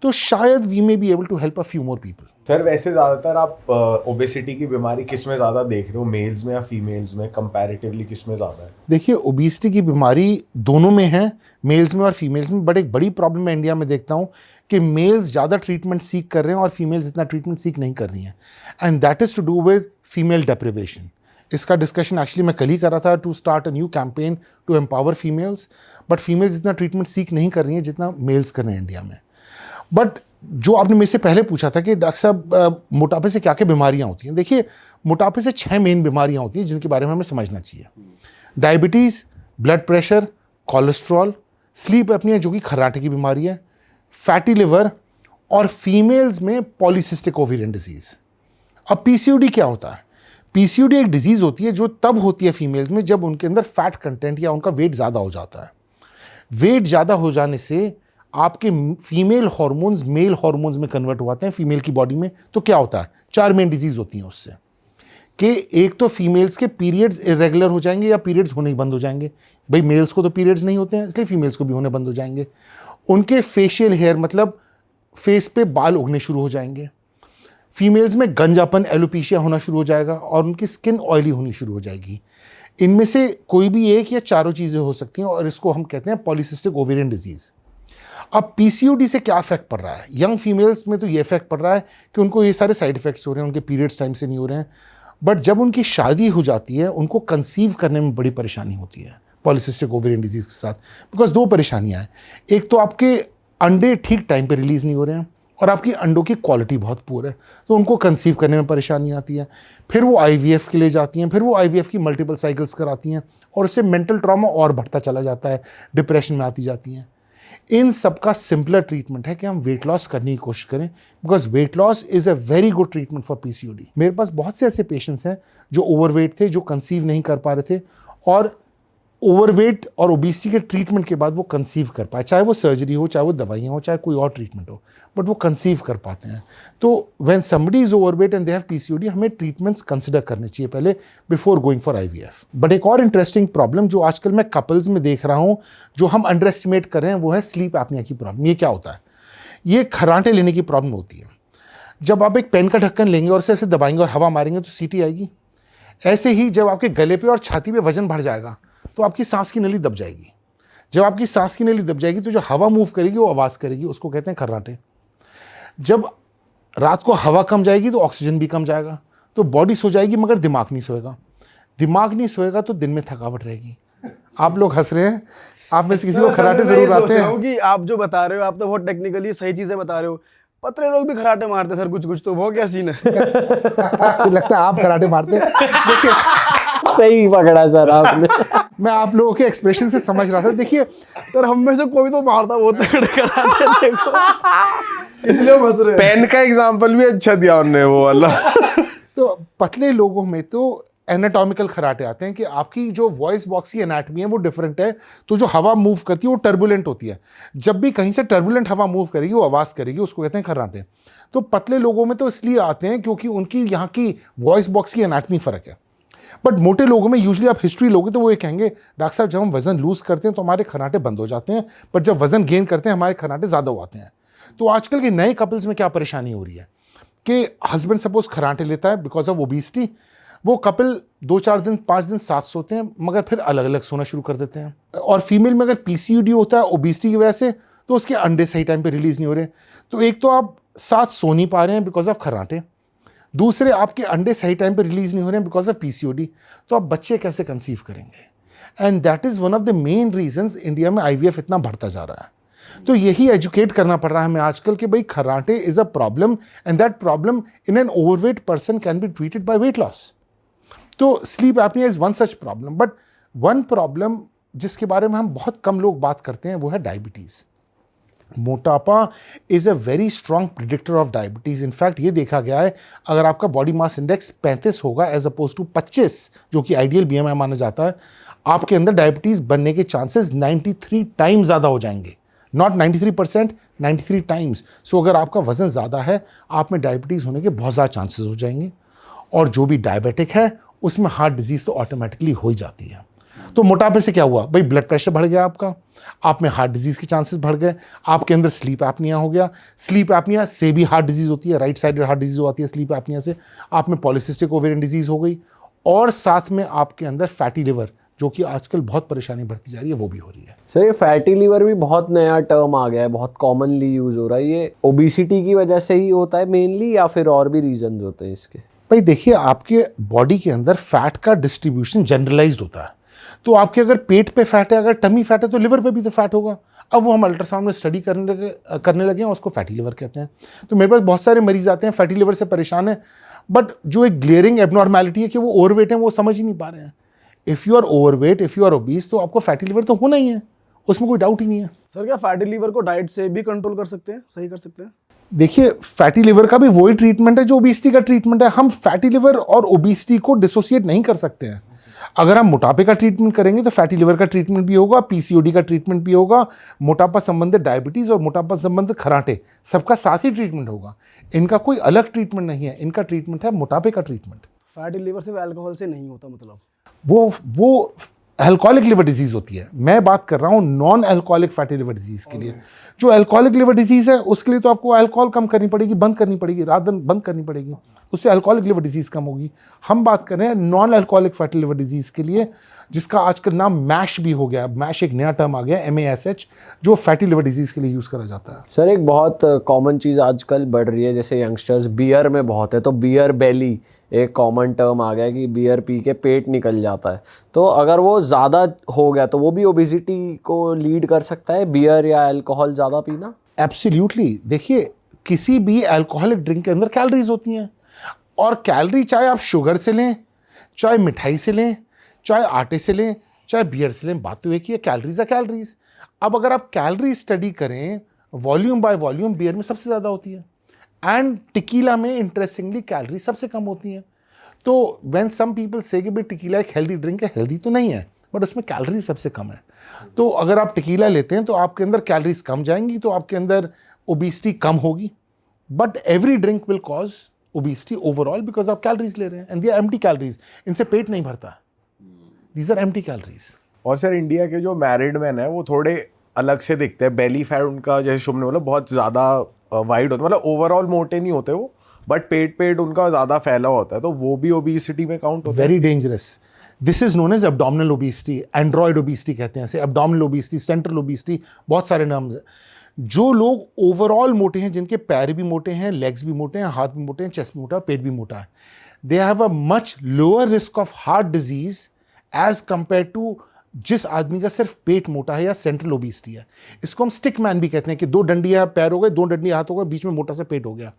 तो शायद we may be able to help a few more people. Sir वैसे ज़्यादातर आप ओबेसिटी की बीमारी किस में ज़्यादा देख रहे हो, मेल्स में या फीमेल्स में? कंपैरेटिवली किस में ज़्यादा है? देखिए, ओबेसिटी की बीमारी दोनों में है, मेल्स में और फीमेल्स में, बट एक बड़ी प्रॉब्लम मैं इंडिया में देखता हूँ कि मेल्स ज़्यादा ट्रीटमेंट सीख कर रहे हैं और फीमेल्स इतना ट्रीटमेंट सीख नहीं कर रही हैं, and that is to do with female deprivation. इसका डिस्कशन एक्चुअली मैं कल ही कर रहा था, to start a new campaign to empower females, but females इतना ट्रीटमेंट सीख नहीं कर रही हैं जितना मेल्स कर रहे हैं इंडिया में। बट जो आपने मेरे से पहले पूछा था कि डॉक्टर साहब मोटापे से क्या क्या बीमारियां होती हैं, देखिए मोटापे से 6 मेन बीमारियां होती हैं जिनके बारे में हमें समझना चाहिए। Diabetes, blood pressure, cholesterol, sleep apnoea जो कि खर्राटे की बीमारी है, फैटी लिवर, और फीमेल्स में पॉलीसिस्टिक ओवेरियन डिजीज़। अब पीसीओडी क्या होता है? पीसीओडी एक डिजीज़ होती है जो तब होती है फीमेल्स में जब उनके अंदर फैट कंटेंट या उनका वेट ज़्यादा हो जाता है। वेट ज़्यादा हो जाने से आपके फीमेल हार्मोन्स मेल हार्मोन्स में कन्वर्ट होते हैं फीमेल की बॉडी में, तो क्या होता है? 4 मेन डिजीज़ होती हैं उससे, कि एक तो फीमेल्स के पीरियड्स इरेगुलर हो जाएंगे या पीरियड्स होने ही बंद हो जाएंगे। भाई मेल्स को तो पीरियड्स नहीं होते हैं, इसलिए फीमेल्स को भी होने बंद हो जाएंगे। उनके फेशियल हेयर, मतलब फेस पे बाल उगने शुरू हो जाएंगे। फीमेल्स में गंजापन, एलोपेशिया होना शुरू हो जाएगा और उनकी स्किन ऑयली होनी शुरू हो जाएगी। इनमें से कोई भी एक या चारों चीज़ें हो सकती हैं और इसको हम कहते हैं पॉलीसिस्टिक ओवेरियन डिजीज़। अब पीसीओडी से क्या इफेक्ट पड़ रहा है? यंग फीमेल्स में तो ये इफेक्ट पड़ रहा है कि उनको ये सारे साइड इफेक्ट्स हो रहे हैं, उनके पीरियड्स टाइम से नहीं हो रहे हैं, बट जब उनकी शादी हो जाती है उनको कंसीव करने में बड़ी परेशानी होती है पॉलीसिस्टिक ओवेरियन डिजीज़ के साथ। बिकॉज 2 परेशानियाँ हैं, एक तो आपके अंडे ठीक टाइम पे रिलीज़ नहीं हो रहे हैं और आपकी अंडों की क्वालिटी बहुत पुअर है, तो उनको कंसीव करने में परेशानी आती है। फिर वो आईवीएफ के लिए जाती हैं, फिर वो आईवीएफ की मल्टीपल साइकिल्स कराती हैं और उससे मेंटल ट्रॉमा और बढ़ता चला जाता है, डिप्रेशन में आती जाती हैं। इन सब का सिंपलर ट्रीटमेंट है कि हम वेट लॉस करने की कोशिश करें, because weight loss is a very good treatment for PCOD. मेरे पास बहुत से ऐसे पेशेंट्स हैं जो ओवरवेट थे, जो कंसीव नहीं कर पा रहे थे, और ओवरवेट और ओबेसिटी के ट्रीटमेंट के बाद वो कंसीव कर पाए, चाहे वो सर्जरी हो, चाहे वो दवाइयाँ हो, चाहे कोई और ट्रीटमेंट हो, बट वो कंसीव कर पाते हैं। तो when somebody is overweight and they have PCOD, हमें ट्रीटमेंट्स कंसिडर करने चाहिए पहले before going for IVF. But एक और इंटरेस्टिंग प्रॉब्लम जो आजकल मैं कपल्स में देख रहा हूँ, जो हम अंडर एस्टिमेट कर रहे हैं, वो है स्लीप एपनिया की प्रॉब्लम। ये क्या होता है? ये खर्राटे लेने की प्रॉब्लम होती है। जब आप एक पेन का ढक्कन लेंगे और उसे ऐसे दबाएंगे और हवा मारेंगे तो सीटी आएगी। ऐसे ही जब आपके गले पे और छाती पे वजन बढ़ जाएगा तो आपकी सांस की नली दब जाएगी। जब आपकी सांस की नली दब जाएगी तो जो हवा मूव करेगी वो आवाज़ करेगी, उसको कहते हैं खर्राटे। जब रात को हवा कम जाएगी तो ऑक्सीजन भी कम जाएगा, तो बॉडी सो जाएगी मगर दिमाग नहीं सोएगा। दिमाग नहीं सोएगा तो दिन में थकावट रहेगी। आप लोग हंस रहे हैं, आप में से किसी को खर्राटे जरूर आते हैं। कि आप जो बता रहे हो, आप तो बहुत टेक्निकली सही चीजें बता रहे हो। पतले लोग भी खराटे मारते हैं सर, कुछ कुछ, तो वो क्या सीन है? लगता है आप खर्राटे मारते हैं। देखिए, सही पकड़ा सर आपने। मैं आप लोगों के एक्सप्रेशन से समझ रहा था। देखिए सर हम में से कोई तो मारता वो तगड़े कराटे, देखो इसलिए वो हंस रहे हैं। पेन का एग्जांपल भी अच्छा दिया उन्होंने वो वाला। तो पतले लोगों में तो एनाटॉमिकल खराटे आते हैं कि आपकी जो वॉइस बॉक्स की एनाटमी है वो डिफरेंट है, तो जो हवा मूव करती है वो टर्बुलेंट होती है। जब भी कहीं से टर्बुलेंट हवा मूव करेगी वो आवाज़ करेगी, उसको कहते हैं खर्राटे। तो पतले लोगों में तो इसलिए आते हैं क्योंकि उनकी यहाँ की वॉइस बॉक्स की एनाटमी फ़र्क है। बट मोटे लोगों में यूजली आप हिस्ट्री लोगे तो वो ये कहेंगे डॉक्टर साहब जब हम वज़न लूज़ करते हैं तो हमारे खर्राटे बंद हो जाते हैं, बट जब वज़न गेन करते हैं हमारे खर्राटे ज़्यादा हो आते हैं। तो आजकल के नए कपल्स में क्या परेशानी हो रही है कि हस्बैंड सपोज खर्राटे लेता है बिकॉज ऑफ ओबेसिटी, वो कपल 2-4 दिन 5 दिन साथ सोते हैं मगर फिर अलग अलग सोना शुरू कर देते हैं। और फीमेल में अगर पीसीओडी होता है ओबेसिटी की वजह से तो उसके अंडे सही टाइम पे रिलीज नहीं हो रहे। तो एक तो आप साथ सो नहीं पा रहे हैं बिकॉज ऑफ खर्राटे, दूसरे आपके अंडे सही टाइम पे रिलीज नहीं हो रहे हैं बिकॉज ऑफ पीसीओडी। तो आप बच्चे कैसे कंसीव करेंगे? And that is one of the main reasons India में आईवीएफ इतना बढ़ता जा रहा है। तो यही एजुकेट करना पड़ रहा है हमें आजकल कि भाई खर्राटे is a problem and that problem in an overweight person can be treated by weight loss. तो sleep apnea is one such problem. But one problem जिसके बारे में हम बहुत कम लोग बात करते हैं वो है डायबिटीज़। मोटापा is a very strong predictor of diabetes. In fact ये देखा गया है अगर आपका बॉडी मास इंडेक्स 35 होगा एज अपोज टू 25 जो कि आइडियल बीएमआई माना जाता है, आपके अंदर डायबिटीज़ बनने के चांसेस 93 टाइम्स ज़्यादा हो जाएंगे। Not 93%, 93 times. सो अगर आपका वज़न ज़्यादा है आप में डायबिटीज़ होने के बहुत ज़्यादा चांसेस हो जाएंगे। और जो भी डायबिटिक है उसमें हार्ट डिजीज़ तो ऑटोमेटिकली हो ही जाती है। तो मोटापे से क्या हुआ भाई? ब्लड प्रेशर बढ़ गया आपका, आप में हार्ट डिजीज़ के चांसेस बढ़ गए, आपके अंदर स्लीप एपनिया हो गया। स्लीप एपनिया से भी हार्ट डिजीज़ होती है, राइट साइड हार्ट डिजीज़ आती है स्लीप एपनिया से। आप में पॉलीसिस्टिक ओवेरियन डिजीज़ हो गई और साथ में आपके अंदर फैटी लिवर जो कि आजकल बहुत परेशानी बढ़ती जा रही है वो भी हो रही है। सर ये फैटी लीवर भी बहुत नया टर्म आ गया है, बहुत कॉमनली यूज हो रहा है। ये ओबिसिटी की वजह से ही होता है मेनली या फिर और भी रीजन होते हैं इसके? भाई देखिए, आपके बॉडी के अंदर फैट का डिस्ट्रीब्यूशन जनरलाइज्ड होता है। तो आपके अगर पेट पे फैट है, अगर टमी फैट है तो लिवर पे भी तो फैट होगा। अब वो हम अल्ट्रासाउंड में स्टडी करने लगे हैं, उसको फैटी लिवर कहते हैं। तो मेरे पास बहुत सारे मरीज आते हैं फैटी लिवर से परेशान है, बट जो एक ग्लेयरिंग एबनॉर्मैलिटी है कि वो ओवरवेट है वो समझ ही नहीं पा रहे हैं। If you are overweight, if you are obese तो आपको फैटी लिवर तो होना ही है, उसमें कोई डाउट ही नहीं है। सर क्या फैटी लीवर को डाइट से भी कंट्रोल कर सकते हैं, सही कर सकते हैं? देखिए, फैटी लिवर का भी वही ट्रीटमेंट है जो ओबेसिटी का ट्रीटमेंट है। हम फैटी लिवर और ओबेसिटी को डिसोसिएट नहीं कर सकते हैं। अगर हम मोटापे का ट्रीटमेंट करेंगे तो फैटी लिवर का ट्रीटमेंट भी होगा, पीसीओडी का ट्रीटमेंट भी होगा, मोटापा संबंधित डायबिटीज़ और मोटापा संबंधित खर्राटे सबका साथ ही ट्रीटमेंट होगा। इनका कोई अलग ट्रीटमेंट नहीं है, इनका ट्रीटमेंट है मोटापे का ट्रीटमेंट। फैटी लीवर सिर्फ अल्कोहल से नहीं होता मतलब? वो अल्कोहलिक लिवर डिजीज़ होती है। मैं बात कर रहा हूँ non alcoholic fatty liver disease के लिए। जो अल्कोहलिक लिवर डिजीज़ है उसके लिए तो आपको अल्कोहल कम करनी पड़ेगी, बंद करनी पड़ेगी, रात दिन बंद करनी पड़ेगी, उससे अल्कोहलिक लिवर डिजीज़ कम होगी। हम बात कर रहे हैं non alcoholic fatty liver disease के लिए, जिसका आजकल नाम मैश भी हो गया। मैश एक नया टर्म आ गया, MASH, जो फैटी लिवर डिजीज़ के लिए यूज़ करा जाता है। सर एक बहुत कॉमन चीज़ आजकल बढ़ रही है, जैसे यंगस्टर्स बियर में बहुत है, तो बियर बेली एक कॉमन टर्म आ गया है कि बियर पी के पेट निकल जाता है। तो अगर वो ज़्यादा हो गया तो वो भी ओबेसिटी को लीड कर सकता है, बियर या अल्कोहल ज़्यादा पीना? एब्सोल्युटली। देखिए, किसी भी अल्कोहलिक ड्रिंक के अंदर कैलोरीज होती हैं, और कैलोरी चाहे आप शुगर से लें, चाहे मिठाई से लें, चाहे आटे से लें, चाहे बियर से लें, बात तो एक ही है, कैलोरीज है कैलोरीज। अब अगर आप कैलोरी स्टडी करें वॉल्यूम बाय वॉल्यूम, बियर में सबसे ज़्यादा होती है एंड टिकीला में इंटरेस्टिंगली कैलोरी सबसे कम होती है। तो व्हेन सम पीपल से कि भाई टिकीला एक हेल्दी ड्रिंक है, हेल्दी तो नहीं है बट उसमें कैलोरी सबसे कम है। तो अगर आप टिकीला लेते हैं तो आपके अंदर कैलोरीज कम जाएंगी, तो आपके अंदर ओबेसिटी कम होगी। But every drink will cause obesity overall because आप कैलोरीज ले रहे हैं and they are empty calories. इनसे पेट नहीं भरता, दीज आर एम्प्टी कैलोरीज। और सर इंडिया के जो मैरिड मैन है वो थोड़े अलग से दिखते हैं। बेली फैट उनका, जैसे शुभ ने बोला, बहुत ज़्यादा वाइड होता है, मतलब ओवरऑल मोटे नहीं होते वो, बट पेट उनका ज़्यादा फैला होता है, तो वो भी ओबेसिटी में काउंट होता है। Very dangerous. This is known as abdominal obesity, android obesity कहते हैं ऐसे, एब्डोमिनल ओबेसिटी, सेंट्रल ओबेसिटी, बहुत सारे नाम हैं। जो लोग ओवरऑल मोटे हैं, जिनके पैर भी मोटे हैं, लेग्स भी मोटे हैं, हाथ भी मोटे हैं, चेस्ट भी मोटा है, पेट भी मोटा है, they have a much lower risk of heart disease as compare to जिस आदमी का सिर्फ पेट मोटा है या सेंट्रल ओबेसिटी है। इसको हम स्टिक मैन भी कहते हैं कि 2 डंडियां पैर हो गए, 2 डंडियां हाथ हो गए, बीच में मोटा सा पेट हो गया।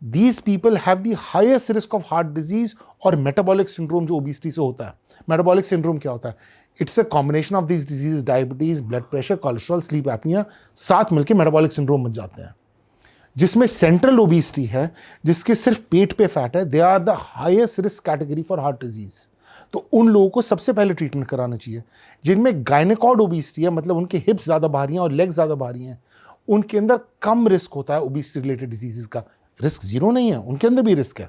These people have the highest risk of heart disease और metabolic syndrome जो obesity से होता है। metabolic syndrome क्या होता है? It's a combination of these diseases, diabetes, blood pressure, cholesterol, sleep apnea, साथ मिलके metabolic syndrome बन जाते हैं। जिसमें सेंट्रल ओबेसिटी है, जिसके सिर्फ पेट पे फैट है, they are the highest risk category for heart disease. तो उन लोगों को सबसे पहले ट्रीटमेंट कराना चाहिए। जिनमें गायनेकॉड ओबेसिटी है, मतलब उनके हिप्स ज़्यादा भारी हैं और लेग्स ज़्यादा भारी हैं, उनके अंदर कम रिस्क होता है ओबेसिटी रिलेटेड डिजीज़ का। रिस्क जीरो नहीं है, उनके अंदर भी रिस्क है,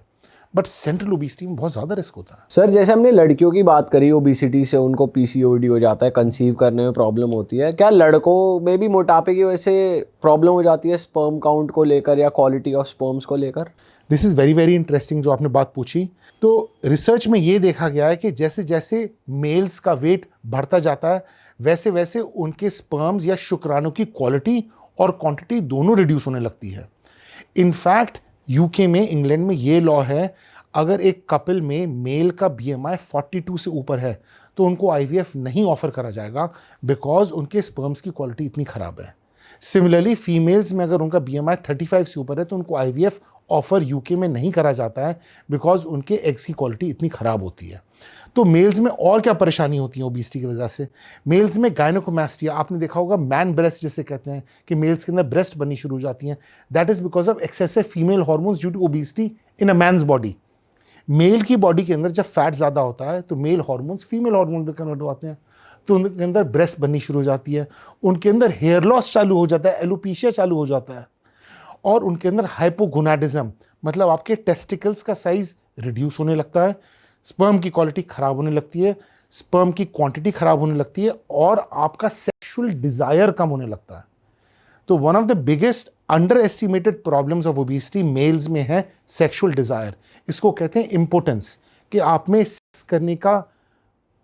बट सेंट्रल ओबेसिटी में बहुत ज़्यादा रिस्क होता है। सर जैसे हमने लड़कियों की बात करी, ओबेसिटी से उनको पीसीओडी हो जाता है, कंसीव करने में प्रॉब्लम होती है, क्या लड़कों में भी मोटापे की वजह से प्रॉब्लम हो जाती है स्पर्म काउंट को लेकर या क्वालिटी ऑफ स्पर्म्स को लेकर? This is very very interesting जो आपने बात पूछी। तो रिसर्च में ये देखा गया है कि जैसे जैसे मेल्स का वेट बढ़ता जाता है, वैसे वैसे उनके स्पर्म्स या शुक्राणु की क्वालिटी और क्वांटिटी दोनों रिड्यूस होने लगती है। इनफैक्ट यूके में, इंग्लैंड में ये लॉ है, अगर एक कपल में मेल का BMI 42 से ऊपर है तो उनको IVF नहीं ऑफर करा जाएगा, बिकॉज उनके स्पर्म्स की क्वालिटी इतनी ख़राब है। सिमिलरली फीमेल्स में अगर उनका BMI 35 से ऊपर है तो उनको IVF ऑफर यूके में नहीं करा जाता है, बिकॉज उनके एग्स की क्वालिटी इतनी ख़राब होती है। तो मेल्स में और क्या परेशानी होती है ओबेसिटी की वजह से? मेल्स में गायनेकोमास्टिया, आपने देखा होगा, मैन ब्रेस्ट जिसे कहते हैं, कि मेल्स के अंदर ब्रेस्ट बननी शुरू हो जाती हैं। That is because of excessive female hormones due to obesity in a man's body. Male की बॉडी के अंदर जब फैट ज़्यादा होता है तो मेल हार्मोन्स फीमेल हार्मोन में कन्वर्ट होते हैं, तो उनके अंदर ब्रेस्ट बननी शुरू हो जाती है, उनके अंदर हेयर लॉस चालू हो जाता है, एलोपेशिया चालू हो जाता है, और उनके अंदर हाइपोगोनाडिज्म, मतलब आपके टेस्टिकल्स का साइज रिड्यूस होने लगता है, स्पर्म की क्वालिटी खराब होने लगती है, स्पर्म की क्वांटिटी खराब होने लगती है, और आपका सेक्सुअल डिजायर कम होने लगता है। तो one of the biggest underestimated problems of obesity males में है सेक्सुअल डिजायर। इसको कहते हैं इम्पोर्टेंस, कि आप में सेक्स करने का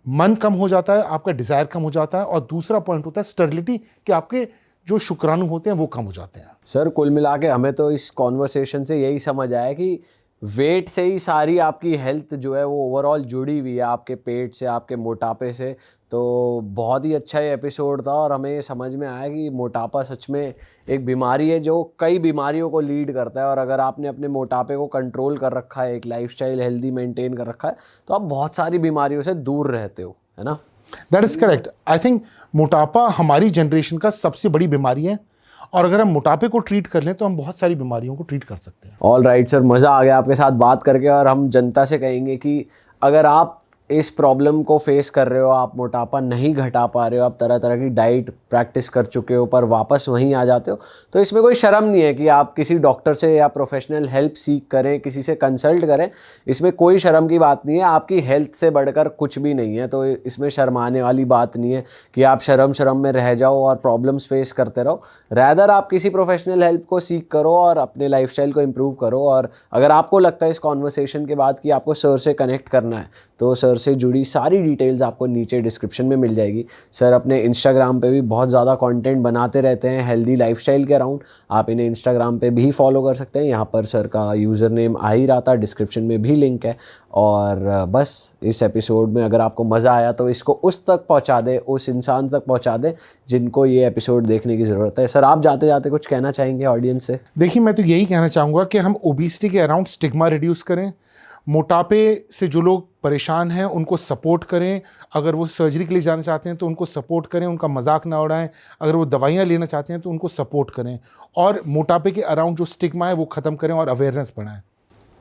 मन कम हो जाता है, आपका डिजायर कम हो जाता है, और दूसरा पॉइंट होता है स्टर्लिटी, कि आपके जो शुक्राणु होते हैं वो कम हो जाते हैं। सर कुल मिला के हमें तो इस कॉन्वर्सेशन से यही समझ आया कि वेट से ही सारी आपकी हेल्थ जो है वो ओवरऑल जुड़ी हुई है, आपके पेट से, आपके मोटापे से। तो बहुत ही अच्छा ये एपिसोड था, और हमें समझ में आया कि मोटापा सच में एक बीमारी है जो कई बीमारियों को लीड करता है, और अगर आपने अपने मोटापे को कंट्रोल कर रखा है, एक लाइफस्टाइल हेल्दी मेंटेन कर रखा है, तो आप बहुत सारी बीमारियों से दूर रहते हो, है ना? That is correct. I think मोटापा हमारी जनरेशन का सबसे बड़ी बीमारी है, और अगर हम मोटापे को ट्रीट कर लें तो हम बहुत सारी बीमारियों को ट्रीट कर सकते हैं। ऑल राइट सर, मज़ा आ गया आपके साथ बात करके, और हम जनता से कहेंगे कि अगर आप इस प्रॉब्लम को फेस कर रहे हो, आप मोटापा नहीं घटा पा रहे हो, आप तरह तरह की डाइट प्रैक्टिस कर चुके हो पर वापस वहीं आ जाते हो, तो इसमें कोई शर्म नहीं है कि आप किसी डॉक्टर से या प्रोफेशनल हेल्प सीख करें, किसी से कंसल्ट करें। इसमें कोई शर्म की बात नहीं है, आपकी हेल्थ से बढ़कर कुछ भी नहीं है, तो इसमें शर्माने वाली बात नहीं है कि आप शर्म में रह जाओ और प्रॉब्लम्स फेस करते रहो। रैदर आप किसी प्रोफेशनल हेल्प को सीख करो और अपने लाइफस्टाइल को इम्प्रूव करो। और अगर आपको लगता है इस कॉन्वर्सेशन के बाद कि आपको सर से कनेक्ट करना है, तो सर से जुड़ी सारी डिटेल्स आपको नीचे डिस्क्रिप्शन में मिल जाएगी। सर अपने इंस्टाग्राम पे भी बहुत ज़्यादा कंटेंट बनाते रहते हैं हेल्दी लाइफस्टाइल के अराउंड, आप इन्हें इंस्टाग्राम पे भी फॉलो कर सकते हैं। यहाँ पर सर का यूज़र नेम आ ही रहा था, डिस्क्रिप्शन में भी लिंक है। और बस इस एपिसोड में अगर आपको मज़ा आया तो इसको उस तक पहुँचा दे, उस इंसान तक पहुँचा दे जिनको ये एपिसोड देखने की ज़रूरत है। सर आप जाते जाते कुछ कहना चाहेंगे ऑडियंस से? देखिए, मैं तो यही कहना चाहूँगा कि हम ओबेसिटी के अराउंड स्टिग्मा रिड्यूस करें, मोटापे से जो लोग परेशान हैं उनको सपोर्ट करें, अगर वो सर्जरी के लिए जाना चाहते हैं तो उनको सपोर्ट करें, उनका मजाक ना उड़ाएं, अगर वो दवाइयाँ लेना चाहते हैं तो उनको सपोर्ट करें, और मोटापे के अराउंड जो स्टिग्मा है वो ख़त्म करें और अवेयरनेस बढ़ाएं।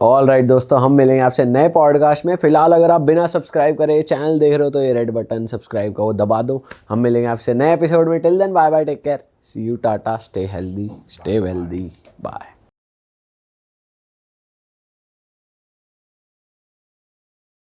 ऑल राइट दोस्तों, हम मिलेंगे आपसे नए पॉडकास्ट में। फिलहाल अगर आप बिना सब्सक्राइब करे चैनल देख रहे हो तो ये रेड बटन सब्सक्राइब का वो दबा दो। हम मिलेंगे आपसे नए एपिसोड में। Till then bye bye, take care, see you, tata, stay healthy, stay wealthy, bye.